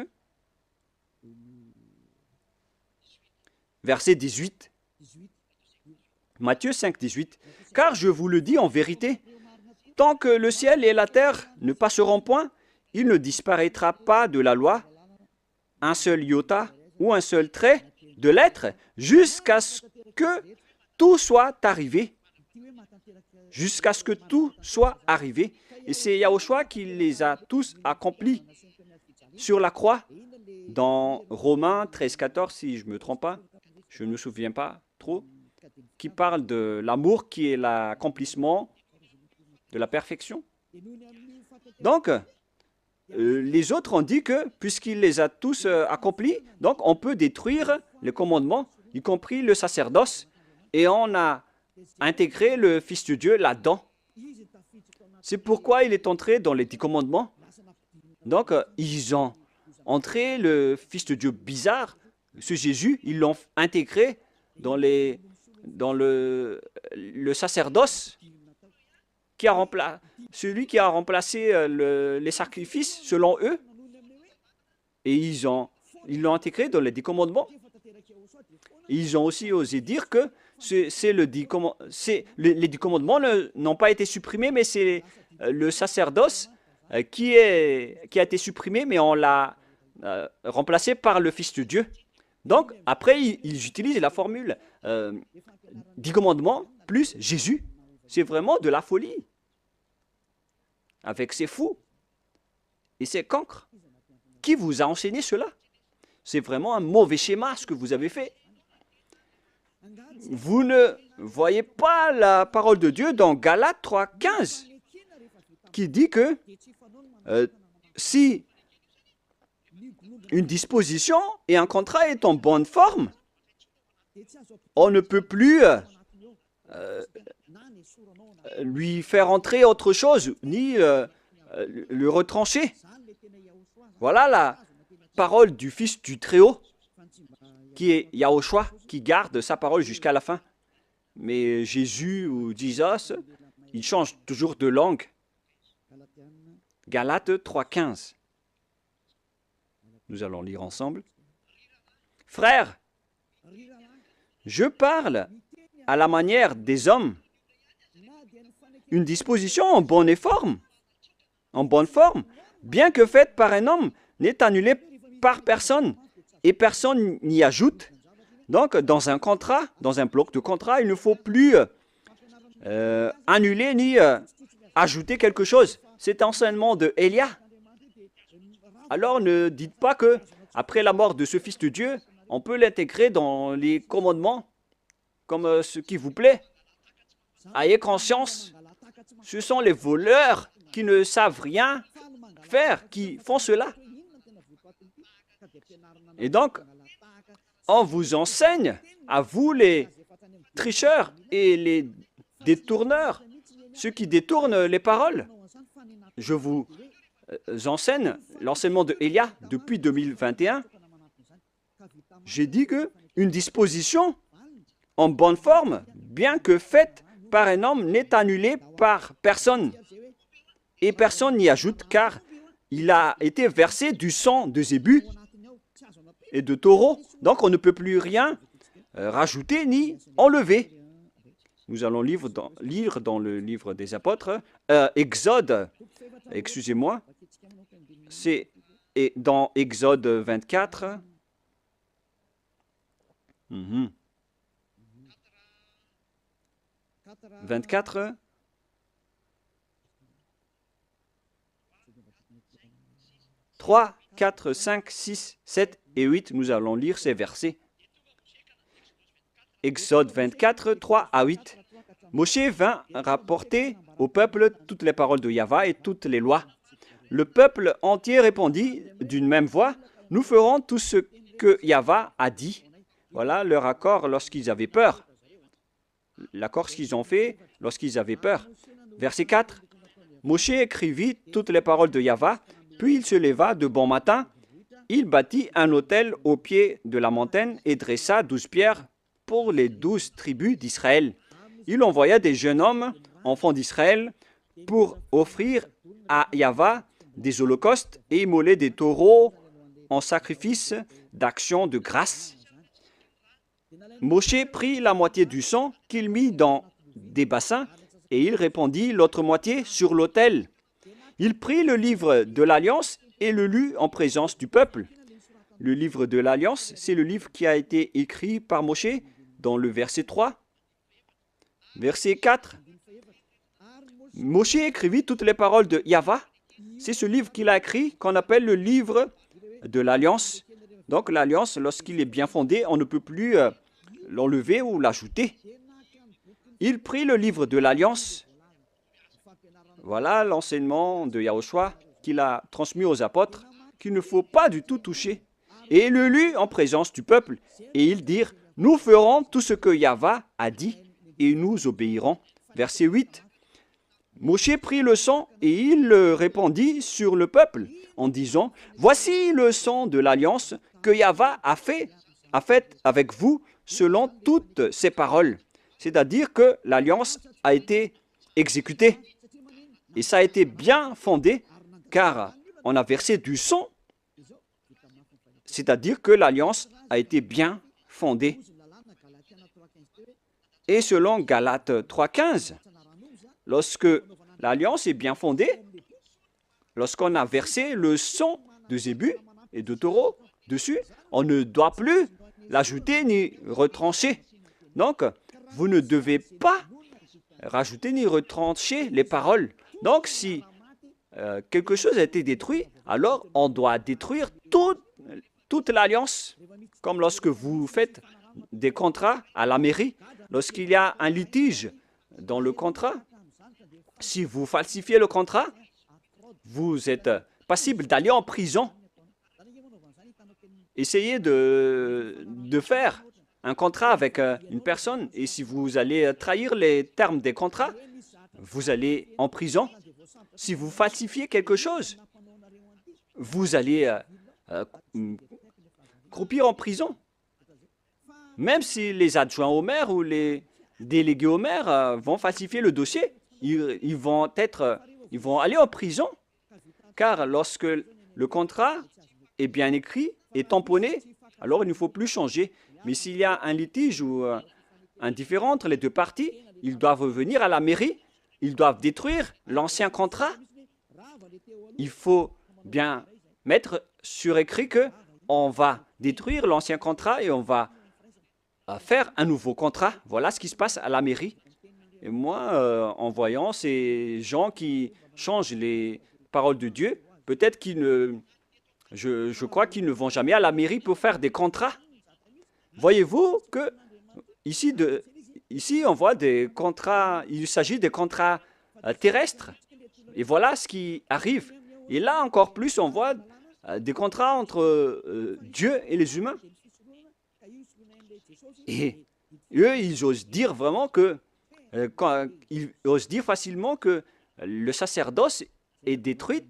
verset 18. Matthieu 5, 18. Car je vous le dis en vérité, tant que le ciel et la terre ne passeront point, il ne disparaîtra pas de la loi un seul iota ou un seul trait de lettre jusqu'à ce que tout soit arrivé. Jusqu'à ce que tout soit arrivé. Et c'est Yahushua qui les a tous accomplis sur la croix. Dans Romains 13, 14, si je ne me trompe pas, je ne me souviens pas trop, qui parle de l'amour qui est l'accomplissement de la perfection. Donc, les autres ont dit que, puisqu'il les a tous accomplis, donc on peut détruire les commandements, y compris le sacerdoce, et on a intégré le Fils de Dieu là-dedans. C'est pourquoi il est entré dans les 10 commandements. Donc, ils ont entré le Fils de Dieu bizarre, ce Jésus, ils l'ont intégré dans le sacerdoce, celui qui a remplacé les sacrifices selon eux, et ils l'ont intégré dans les 10 commandements. Ils ont aussi osé dire que les 10 commandements n'ont pas été supprimés, mais c'est le sacerdoce qui a été supprimé, mais on l'a remplacé par le Fils de Dieu. Donc, après, ils utilisent la formule 10 commandements plus Jésus. C'est vraiment de la folie. Avec ces fous et ces cancres. Qui vous a enseigné cela? C'est vraiment un mauvais schéma ce que vous avez fait. Vous ne voyez pas la parole de Dieu dans Galates 3, 15 qui dit que si une disposition et un contrat est en bonne forme, on ne peut plus lui faire entrer autre chose, ni le retrancher. Voilà la parole du Fils du Très-Haut, qui est Yahushua, qui garde sa parole jusqu'à la fin. Mais Jésus ou Jesus, il change toujours de langue. Galates 3,15. Nous allons lire ensemble. Frères, je parle à la manière des hommes. Une disposition en bonne forme, bien que faite par un homme, n'est annulée par personne et personne n'y ajoute. Donc, dans un contrat, dans un bloc de contrat, il ne faut plus annuler ni ajouter quelque chose. C'est enseignement de Élia. Alors, ne dites pas que après la mort de ce Fils de Dieu, on peut l'intégrer dans les commandements comme ce qui vous plaît. Ayez conscience, ce sont les voleurs qui ne savent rien faire, qui font cela. Et donc, on vous enseigne, à vous les tricheurs et les détourneurs, ceux qui détournent les paroles. Je vous enseigne l'enseignement de Élia depuis 2021. J'ai dit qu'une disposition en bonne forme, bien que faite par un homme, n'est annulée par personne. Et personne n'y ajoute, car il a été versé du sang de zébu et de taureau. Donc on ne peut plus rien rajouter ni enlever. Nous allons lire dans le livre des apôtres, Exode, excusez-moi, c'est dans Exode 24. 24. « 3, 4, 5, 6, 7 et 8, nous allons lire ces versets. Exode 24, 3 à 8. Moshe vint rapporter au peuple toutes les paroles de Yahva et toutes les lois. Le peuple entier répondit d'une même voix, « Nous ferons tout ce que Yahva a dit. » Voilà leur accord lorsqu'ils avaient peur. L'accord qu'ils ont fait lorsqu'ils avaient peur. Verset 4. Moshe écrivit toutes les paroles de Yahva, puis il se leva de bon matin il bâtit un autel au pied de la montagne et dressa 12 pierres pour les 12 tribus d'Israël. Il envoya des jeunes hommes, enfants d'Israël, pour offrir à Yahva des holocaustes et immoler des taureaux en sacrifice d'action de grâce. Moshe prit la moitié du sang qu'il mit dans des bassins et il répandit l'autre moitié sur l'autel. Il prit le livre de l'Alliance et le lut en présence du peuple. Le livre de l'Alliance, c'est le livre qui a été écrit par Moshe dans le verset 3. Verset 4. Moshe écrivit toutes les paroles de Yahva. C'est ce livre qu'il a écrit qu'on appelle le livre de l'Alliance. Donc l'Alliance, lorsqu'il est bien fondé, on ne peut plus l'enlever ou l'ajouter. Il prit le livre de l'Alliance. Voilà l'enseignement de Yahushua qu'il a transmis aux apôtres, qu'il ne faut pas du tout toucher. Et il le lut en présence du peuple. Et ils dirent, nous ferons tout ce que Yahva a dit et nous obéirons. Verset 8. Moshe prit le sang et il le répandit sur le peuple en disant, voici le sang de l'alliance que Yahva a fait avec vous selon toutes ses paroles. C'est-à-dire que l'alliance a été exécutée. Et ça a été bien fondé car on a versé du sang. C'est-à-dire que l'alliance a été bien fondée. Et selon Galates 3,15, lorsque l'alliance est bien fondée, lorsqu'on a versé le sang de zébu et de taureau dessus, on ne doit plus l'ajouter ni retrancher. Donc, vous ne devez pas rajouter ni retrancher les paroles. Donc, si quelque chose a été détruit, alors on doit détruire toute l'alliance. Comme lorsque vous faites des contrats à la mairie, lorsqu'il y a un litige dans le contrat, si vous falsifiez le contrat, vous êtes passible d'aller en prison. Essayez de faire un contrat avec une personne et si vous allez trahir les termes des contrats, vous allez en prison. Si vous falsifiez quelque chose, vous allez croupir en prison. Même si les adjoints au maire ou les délégués au maire vont falsifier le dossier, ils vont aller en prison. Car lorsque le contrat est bien écrit et tamponné, alors il ne faut plus changer. Mais s'il y a un litige ou un différend entre les deux parties, ils doivent venir à la mairie, ils doivent détruire l'ancien contrat. Il faut bien mettre sur écrit qu'on va détruire l'ancien contrat et on va faire un nouveau contrat. Voilà ce qui se passe à la mairie. Et moi, en voyant ces gens qui changent les paroles de Dieu, peut-être qu'ils ne... Je crois qu'ils ne vont jamais à la mairie pour faire des contrats. Voyez-vous que ici, on voit des contrats, il s'agit des contrats terrestres. Et voilà ce qui arrive. Et là, encore plus, on voit des contrats entre Dieu et les humains. Et eux, ils osent dire vraiment que, ils osent dire facilement que le sacerdoce est détruit.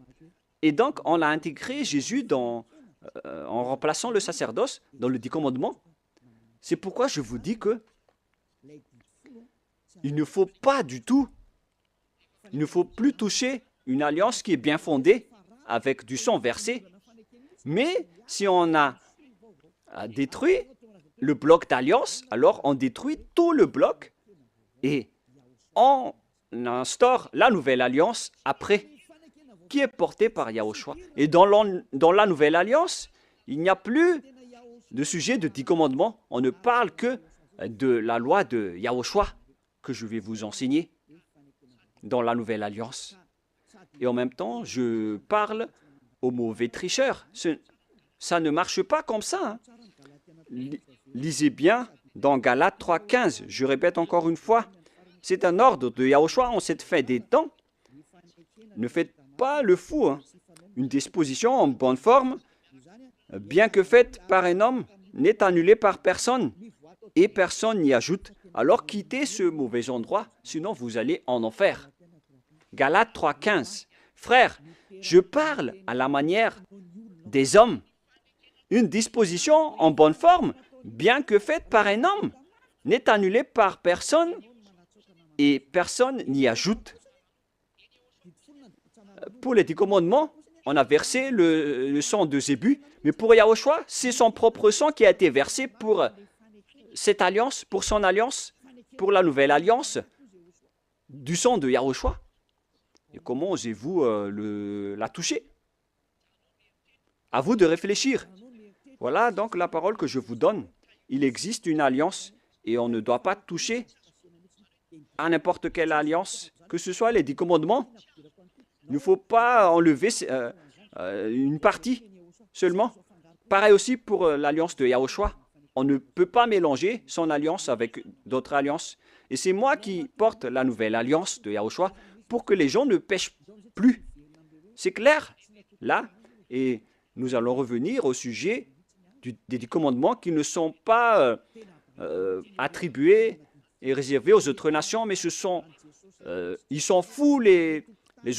Et donc, on a intégré Jésus en remplaçant le sacerdoce dans le 10 commandements. C'est pourquoi je vous dis que il ne faut pas du tout, il ne faut plus toucher une alliance qui est bien fondée avec du sang versé. Mais si on a détruit le bloc d'alliance, alors on détruit tout le bloc et on instaure la nouvelle alliance après, qui est portée par Yahushua. Et dans la nouvelle alliance, il n'y a plus de sujet de 10 commandements. On ne parle que de la loi de Yahushua que je vais vous enseigner dans la nouvelle alliance. Et en même temps, je parle aux mauvais tricheurs. Ça ne marche pas comme ça. Lisez bien dans Galates 3,15. Je répète encore une fois, c'est un ordre de Yahushua en cette fin des temps. Ne faites pas le fou. Une disposition en bonne forme, bien que faite par un homme, n'est annulée par personne et personne n'y ajoute. Alors quittez ce mauvais endroit, sinon vous allez en enfer. Galates 3,15. Frères, je parle à la manière des hommes. une disposition en bonne forme, bien que faite par un homme, n'est annulée par personne et personne n'y ajoute. Pour les 10 commandements, on a versé le sang de Zébu, mais pour Yahushua, c'est son propre sang qui a été versé pour cette alliance, pour son alliance, pour la nouvelle alliance du sang de Yahushua. Et comment osez-vous la toucher? À vous de réfléchir. Voilà donc la parole que je vous donne. Il existe une alliance et on ne doit pas toucher à n'importe quelle alliance, que ce soit les 10 commandements. Il ne faut pas enlever une partie seulement. Pareil aussi pour l'alliance de Yahushua. On ne peut pas mélanger son alliance avec d'autres alliances. Et c'est moi qui porte la nouvelle alliance de Yahushua pour que les gens ne pêchent plus. C'est clair, là. Et nous allons revenir au sujet des 10 commandements qui ne sont pas attribués et réservés aux autres nations, mais ils sont fous, les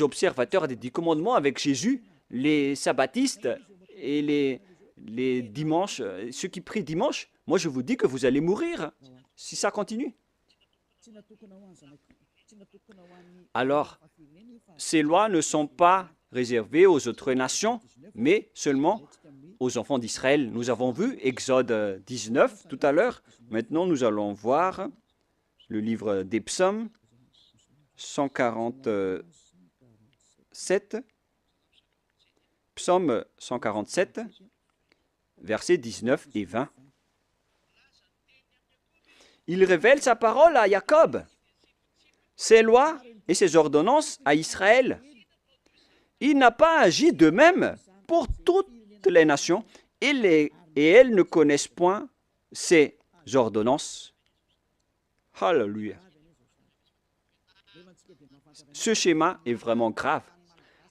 observateurs des 10 commandements avec Jésus, les sabbatistes et les dimanches, ceux qui prient dimanche. Moi, je vous dis que vous allez mourir si ça continue. Alors, ces lois ne sont pas réservées aux autres nations, mais seulement aux enfants d'Israël. Nous avons vu Exode 19 tout à l'heure. Maintenant, nous allons voir le livre des Psaumes 147. Psaume 147, versets 19 et 20. Il révèle sa parole à Jacob, ses lois et ses ordonnances à Israël. Il n'a pas agi de même pour toutes les nations, et elles ne connaissent point ses ordonnances. Alléluia. Ce schéma est vraiment grave.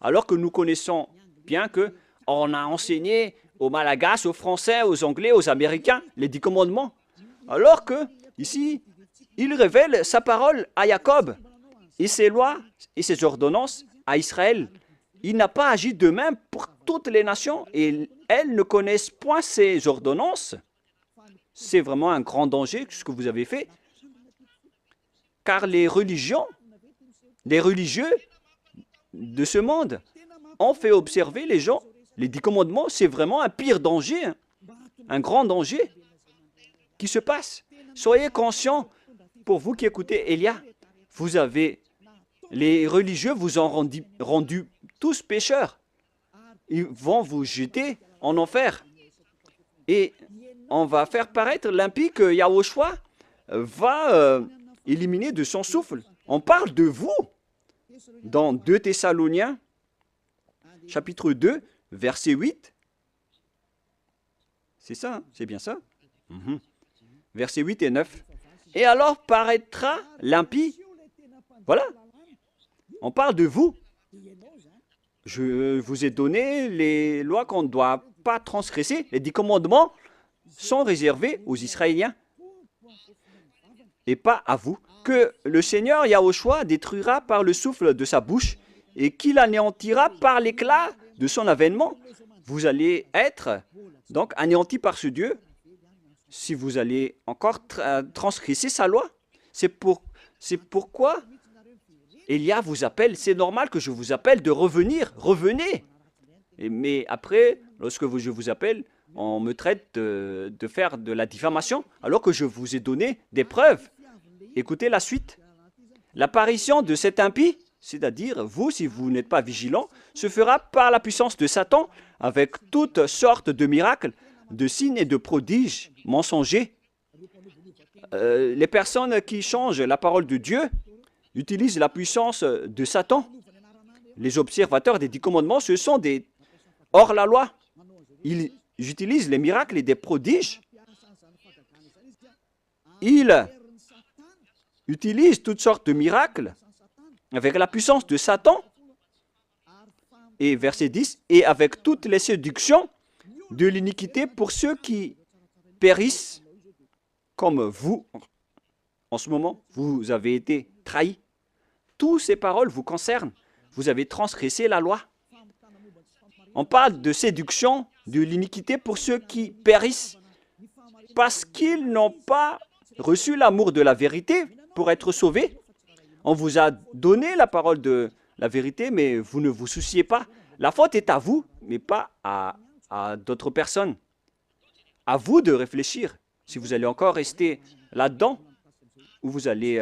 Alors que nous connaissons bien qu'on a enseigné aux Malagasy, aux Français, aux Anglais, aux Américains les 10 commandements. Alors que, ici, il révèle sa parole à Jacob et ses lois et ses ordonnances à Israël. Il n'a pas agi de même pour toutes les nations et elles ne connaissent point ses ordonnances. C'est vraiment un grand danger ce que vous avez fait. Car les religieux de ce monde ont fait observer les gens. Les 10 commandements, c'est vraiment un pire danger, un grand danger qui se passe. Soyez conscients, pour vous qui écoutez Elia, les religieux vous ont rendu tous pécheurs. Ils vont vous jeter en enfer. Et on va faire paraître l'impie que Yahushua va éliminer de son souffle. On parle de vous dans 2 Thessaloniciens, chapitre 2, verset 8. C'est ça, hein? C'est bien ça? Versets 8 et 9. Et alors paraîtra l'impie. Voilà. On parle de vous. Je vous ai donné les lois qu'on ne doit pas transgresser. Les 10 commandements sont réservés aux Israéliens et pas à vous. Que le Seigneur Yahushua détruira par le souffle de sa bouche et qu'il anéantira par l'éclat de son avènement. Vous allez être donc anéantis par ce Dieu si vous allez encore transgresser sa loi. C'est pourquoi Elia vous appelle. C'est normal que je vous appelle de revenir. Revenez. Mais après, lorsque je vous appelle, on me traite de faire de la diffamation alors que je vous ai donné des preuves. Écoutez la suite. L'apparition de cet impie, c'est-à-dire vous, si vous n'êtes pas vigilant, se fera par la puissance de Satan avec toutes sortes de miracles, de signes et de prodiges mensongers. Les personnes qui changent la parole de Dieu utilisent la puissance de Satan. Les observateurs des 10 commandements, ce sont des hors-la-loi. Ils utilisent les miracles et des prodiges. Ils utilisent toutes sortes de miracles avec la puissance de Satan. Et verset 10, et avec toutes les séductions de l'iniquité pour ceux qui périssent comme vous. En ce moment, vous avez été trahis. Toutes ces paroles vous concernent. Vous avez transgressé la loi. On parle de séduction de l'iniquité pour ceux qui périssent, parce qu'ils n'ont pas reçu l'amour de la vérité pour être sauvés. On vous a donné la parole de la vérité, mais vous ne vous souciez pas. La faute est à vous, mais pas à d'autres personnes. À vous de réfléchir. Si vous allez encore rester là-dedans, ou vous allez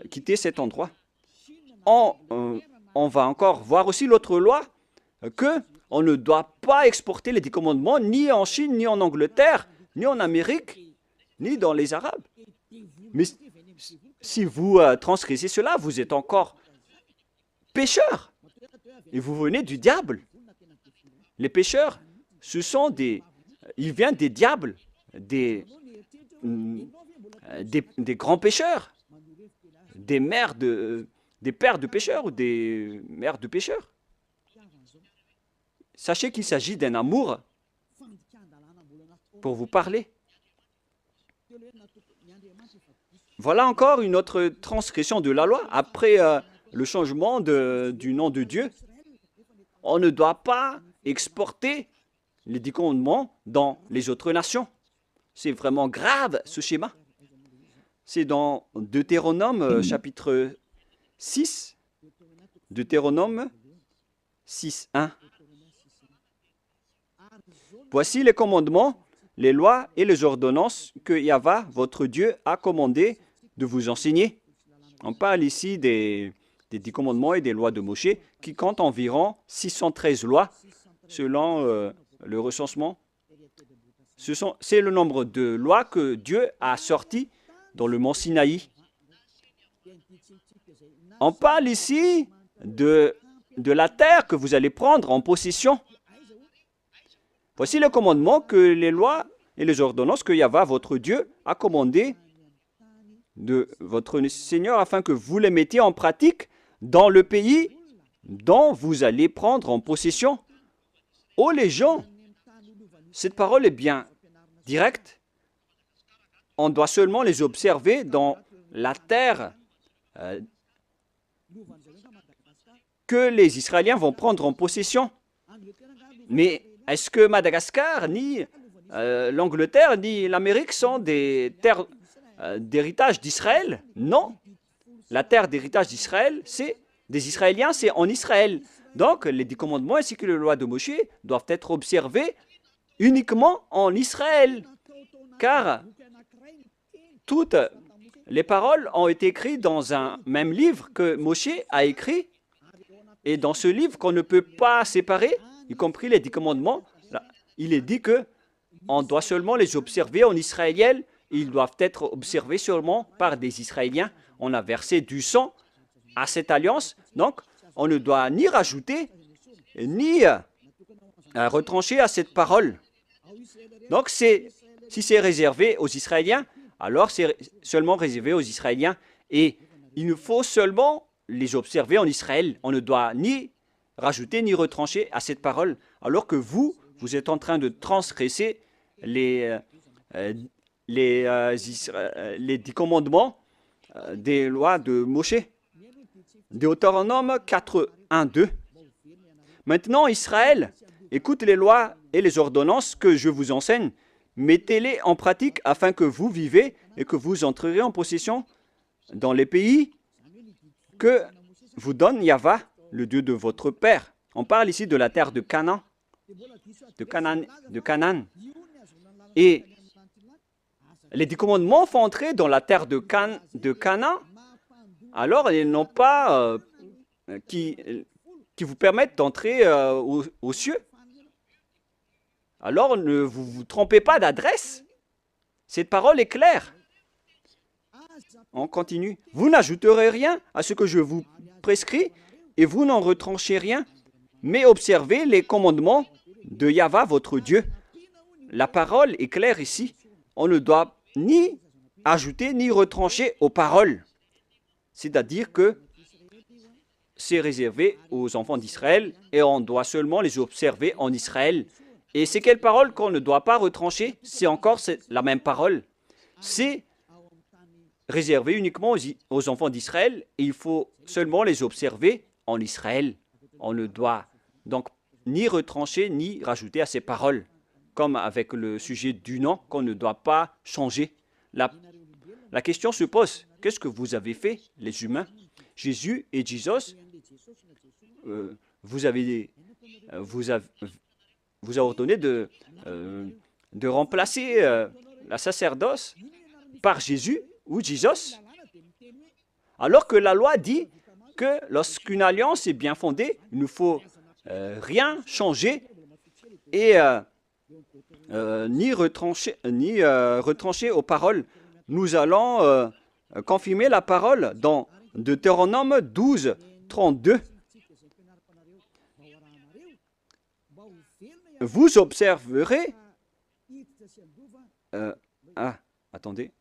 quitter cet endroit. On va encore voir aussi l'autre loi, que on ne doit pas exporter les 10 commandements ni en Chine, ni en Angleterre, ni en Amérique, ni dans les Arabes. Mais si vous transgressez cela, vous êtes encore pécheurs. Et vous venez du diable. Les pécheurs, ce sont ils viennent des diables, des grands pécheurs, des pères de pécheurs ou des mères de pécheurs. Sachez qu'il s'agit d'un amour pour vous parler. Voilà encore une autre transgression de la loi. Après le changement du nom de Dieu, on ne doit pas exporter les 10 commandements dans les autres nations. C'est vraiment grave, ce schéma. C'est dans Deutéronome chapitre 6. Deutéronome 6, 1. Voici les commandements, les lois et les ordonnances que Yahva, votre Dieu, a commandé de vous enseigner. On parle ici des 10 commandements et des lois de Moshe, qui comptent environ 613 lois, selon le recensement. C'est le nombre de lois que Dieu a sorties dans le mont Sinaï. On parle ici de la terre que vous allez prendre en possession. Voici le commandement que les lois et les ordonnances que Yahva, votre Dieu, a commandé de votre Seigneur afin que vous les mettiez en pratique dans le pays dont vous allez prendre en possession. Oh les gens, cette parole est bien directe. On doit seulement les observer dans la terre que les Israéliens vont prendre en possession. Mais est-ce que Madagascar, ni l'Angleterre, ni l'Amérique sont des terres d'héritage d'Israël? Non. La terre d'héritage d'Israël, c'est des Israéliens, c'est en Israël. Donc, les 10 commandements ainsi que les lois de Moshe doivent être observés uniquement en Israël. Car toutes les paroles ont été écrites dans un même livre que Moshe a écrit. Et dans ce livre qu'on ne peut pas séparer, y compris les 10 commandements, là, il est dit que on doit seulement les observer en israélien. Ils doivent être observés seulement par des Israéliens. On a versé du sang à cette alliance, donc on ne doit ni rajouter, ni retrancher à cette parole. Donc si c'est réservé aux Israéliens, alors c'est seulement réservé aux Israéliens. Et il nous faut seulement les observer en Israël. On ne doit ni rajouter ni retrancher à cette parole, alors que vous êtes en train de transgresser les 10 commandements des lois de Moshe. Deutéronome 4, 1, 2. Maintenant, Israël, écoute les lois et les ordonnances que je vous enseigne. Mettez-les en pratique afin que vous vivez et que vous entrerez en possession dans les pays que vous donne Yahva, le Dieu de votre père. On parle ici de la terre de Canaan. De Canaan. Et les 10 commandements font entrer dans la terre de Canaan. Alors, ils n'ont pas qui vous permettent d'entrer aux cieux. Alors, ne vous trompez pas d'adresse. Cette parole est claire. On continue. Vous n'ajouterez rien à ce que je vous prescris et vous n'en retranchez rien, mais observez les commandements de Yahva, votre Dieu. La parole est claire ici. On ne doit ni ajouter ni retrancher aux paroles. C'est-à-dire que c'est réservé aux enfants d'Israël et on doit seulement les observer en Israël. Et c'est quelle parole qu'on ne doit pas retrancher? C'est encore la même parole. C'est réservé uniquement aux enfants d'Israël et il faut seulement les observer en Israël. On ne doit Donc, ni retrancher, ni rajouter à ces paroles, comme avec le sujet du nom qu'on ne doit pas changer. La question se pose, qu'est-ce que vous avez fait, les humains? Jésus et Jesus, vous avez ordonné de remplacer la sacerdoce par Jésus ou Jesus, alors que la loi dit que lorsqu'une alliance est bien fondée, il ne faut rien changer et ni retrancher aux paroles. Nous allons confirmer la parole dans Deutéronome 12, 32. Vous observerez... attendez.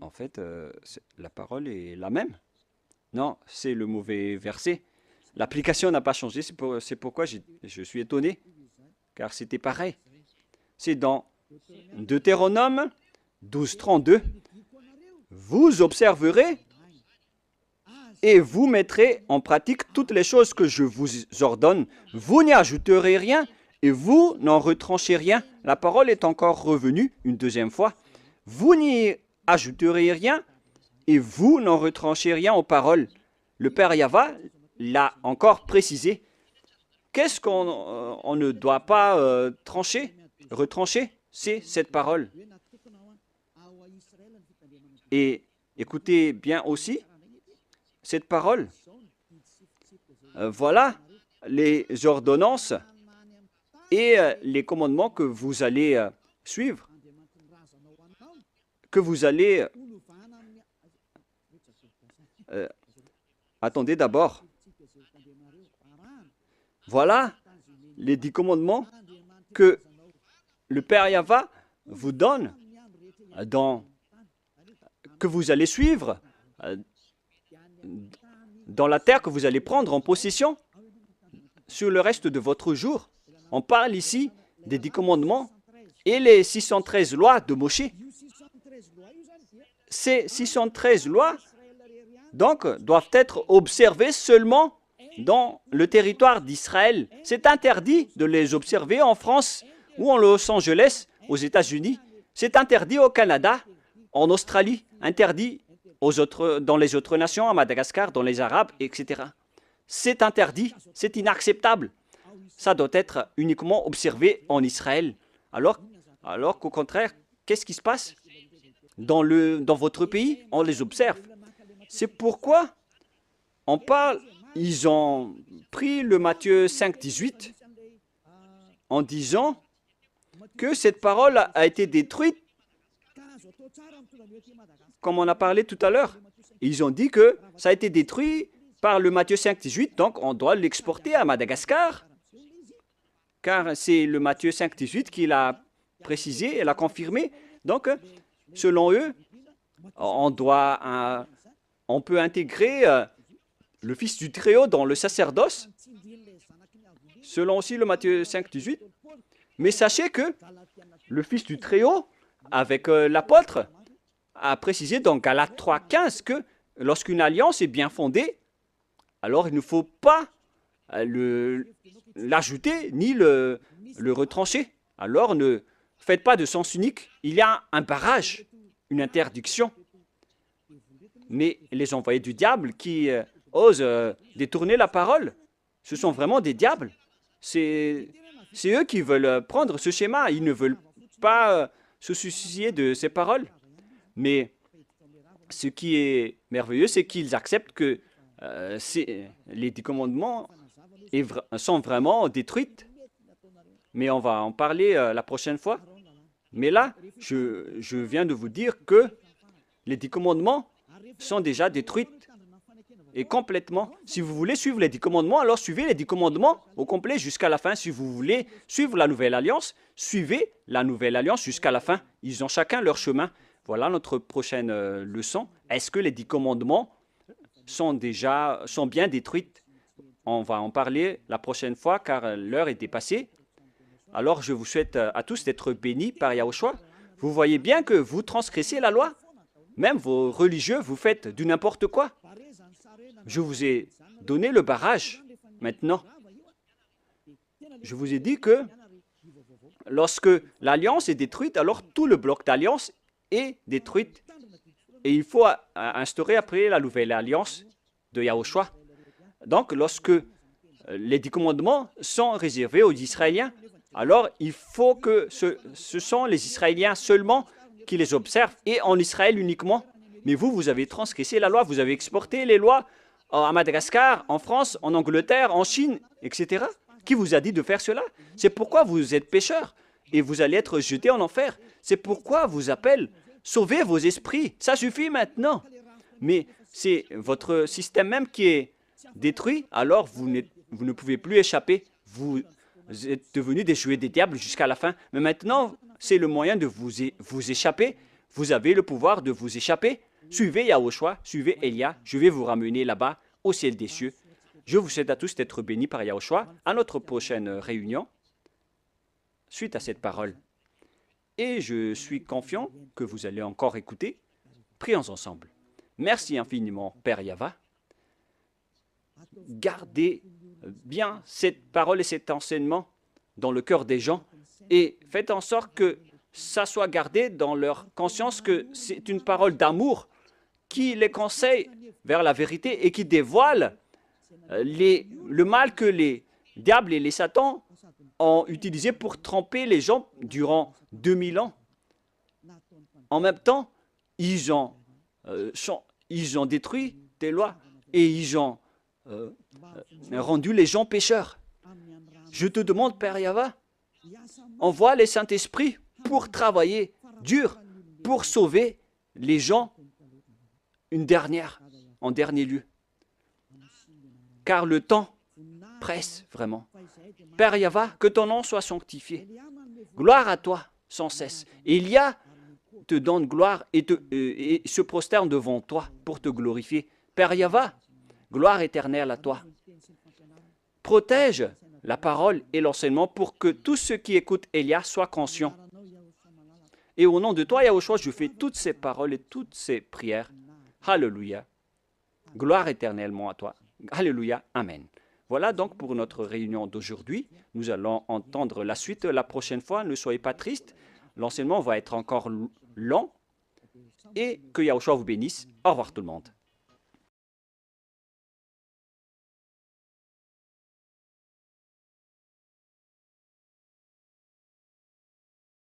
En fait, la parole est la même. Non, c'est le mauvais verset. L'application n'a pas changé, c'est pourquoi je suis étonné, car c'était pareil. C'est dans Deutéronome 12, 32. Vous observerez et vous mettrez en pratique toutes les choses que je vous ordonne. Vous n'y ajouterez rien et vous n'en retranchez rien. La parole est encore revenue une deuxième fois. Vous n'y ajouterez rien et vous n'en retranchez rien aux paroles. Le Père Yahva l'a encore précisé. Qu'est-ce qu'on ne doit pas retrancher? C'est cette parole. Et écoutez bien aussi cette parole. Voilà les ordonnances et les commandements que vous allez suivre, que vous allez... attendez d'abord. Voilà les 10 commandements que le Père Yahva vous donne, que vous allez suivre dans la terre que vous allez prendre en possession sur le reste de votre jour. On parle ici des 10 commandements et les 613 lois de Moshe. Ces 613 lois, donc, doivent être observées seulement dans le territoire d'Israël. C'est interdit de les observer en France ou en Los Angeles, aux États-Unis. C'est interdit au Canada, en Australie, interdit dans les autres nations, à Madagascar, dans les Arabes, etc. C'est interdit, c'est inacceptable. Ça doit être uniquement observé en Israël. Alors qu'au contraire, qu'est-ce qui se passe dans votre pays? On les observe. C'est pourquoi on parle, ils ont pris le Matthieu 5, 18 en disant que cette parole a été détruite, comme on a parlé tout à l'heure. Ils ont dit que ça a été détruit par le Matthieu 5, 18, donc on doit l'exporter à Madagascar, car c'est le Matthieu 5, 18 qui l'a précisé et l'a confirmé. Donc, selon eux, on peut intégrer le Fils du Très-Haut dans le sacerdoce, selon aussi le Matthieu 5, 18. Mais sachez que le Fils du Très-Haut, avec l'apôtre, a précisé dans Galates 3, 15 que lorsqu'une alliance est bien fondée, alors il ne faut pas l'ajouter ni le retrancher. Alors ne faites pas de sens unique. Il y a un barrage, une interdiction. Mais les envoyés du diable qui osent détourner la parole, ce sont vraiment des diables. C'est eux qui veulent prendre ce schéma. Ils ne veulent pas se soucier de ces paroles. Mais ce qui est merveilleux, c'est qu'ils acceptent que les 10 commandements sont vraiment détruits. Mais on va en parler la prochaine fois. Mais là, je viens de vous dire que les 10 commandements sont déjà détruits et complètement. Si vous voulez suivre les 10 commandements, alors suivez les 10 commandements au complet jusqu'à la fin. Si vous voulez suivre la nouvelle alliance, suivez la nouvelle alliance jusqu'à la fin. Ils ont chacun leur chemin. Voilà notre prochaine leçon. Est-ce que les 10 commandements sont bien détruits? On va en parler la prochaine fois car l'heure est dépassée. Alors je vous souhaite à tous d'être bénis par Yahushua. Vous voyez bien que vous transgressez la loi. Même vos religieux, vous faites du n'importe quoi. je vous ai donné le barrage. Maintenant, je vous ai dit que lorsque l'alliance est détruite, alors tout le bloc d'alliance est détruit. Et il faut instaurer après la nouvelle alliance de Yahushua. Donc, lorsque les 10 commandements sont réservés aux Israéliens, alors il faut que ce sont les Israéliens seulement qui les observent et en Israël uniquement. Mais vous, vous avez transgressé la loi, vous avez exporté les lois à Madagascar, en France, en Angleterre, en Chine, etc. Qui vous a dit de faire cela? C'est pourquoi vous êtes pécheurs et vous allez être jetés en enfer. C'est pourquoi vous appelle, sauvez vos esprits, ça suffit maintenant. Mais c'est votre système même qui est détruit, alors vous ne pouvez plus échapper. Vous êtes devenus des jouets des diables jusqu'à la fin. Mais maintenant, c'est le moyen de vous échapper. Vous avez le pouvoir de vous échapper. Suivez Yahushua, suivez Elia. Je vais vous ramener là-bas, au ciel des cieux. Je vous souhaite à tous d'être bénis par Yahushua à notre prochaine réunion, suite à cette parole. Et je suis confiant que vous allez encore écouter. Prions ensemble. Merci infiniment, Père Yahva. Gardez bien cette parole et cet enseignement dans le cœur des gens et faites en sorte que ça soit gardé dans leur conscience que c'est une parole d'amour qui les conseille vers la vérité et qui dévoile le mal que les diables et les satans ont utilisé pour tromper les gens durant 2000 ans. En même temps, ils ont détruit des lois et ils ont rendu les gens pécheurs. Je te demande, Père Yahva, envoie les Saint-Esprits pour travailler dur, pour sauver les gens en dernier lieu. Car le temps presse vraiment. Père Yahva, que ton nom soit sanctifié. Gloire à toi sans cesse. Elia te donne gloire et se prosterne devant toi pour te glorifier. Père Yahva, gloire éternelle à toi. Protège la parole et l'enseignement pour que tous ceux qui écoutent Elia soient conscients. Et au nom de toi, Yahushua, je fais toutes ces paroles et toutes ces prières. Alléluia. Gloire éternellement à toi. Alléluia. Amen. Voilà donc pour notre réunion d'aujourd'hui. Nous allons entendre la suite la prochaine fois. Ne soyez pas tristes. L'enseignement va être encore long. Et que Yahushua vous bénisse. Au revoir tout le monde.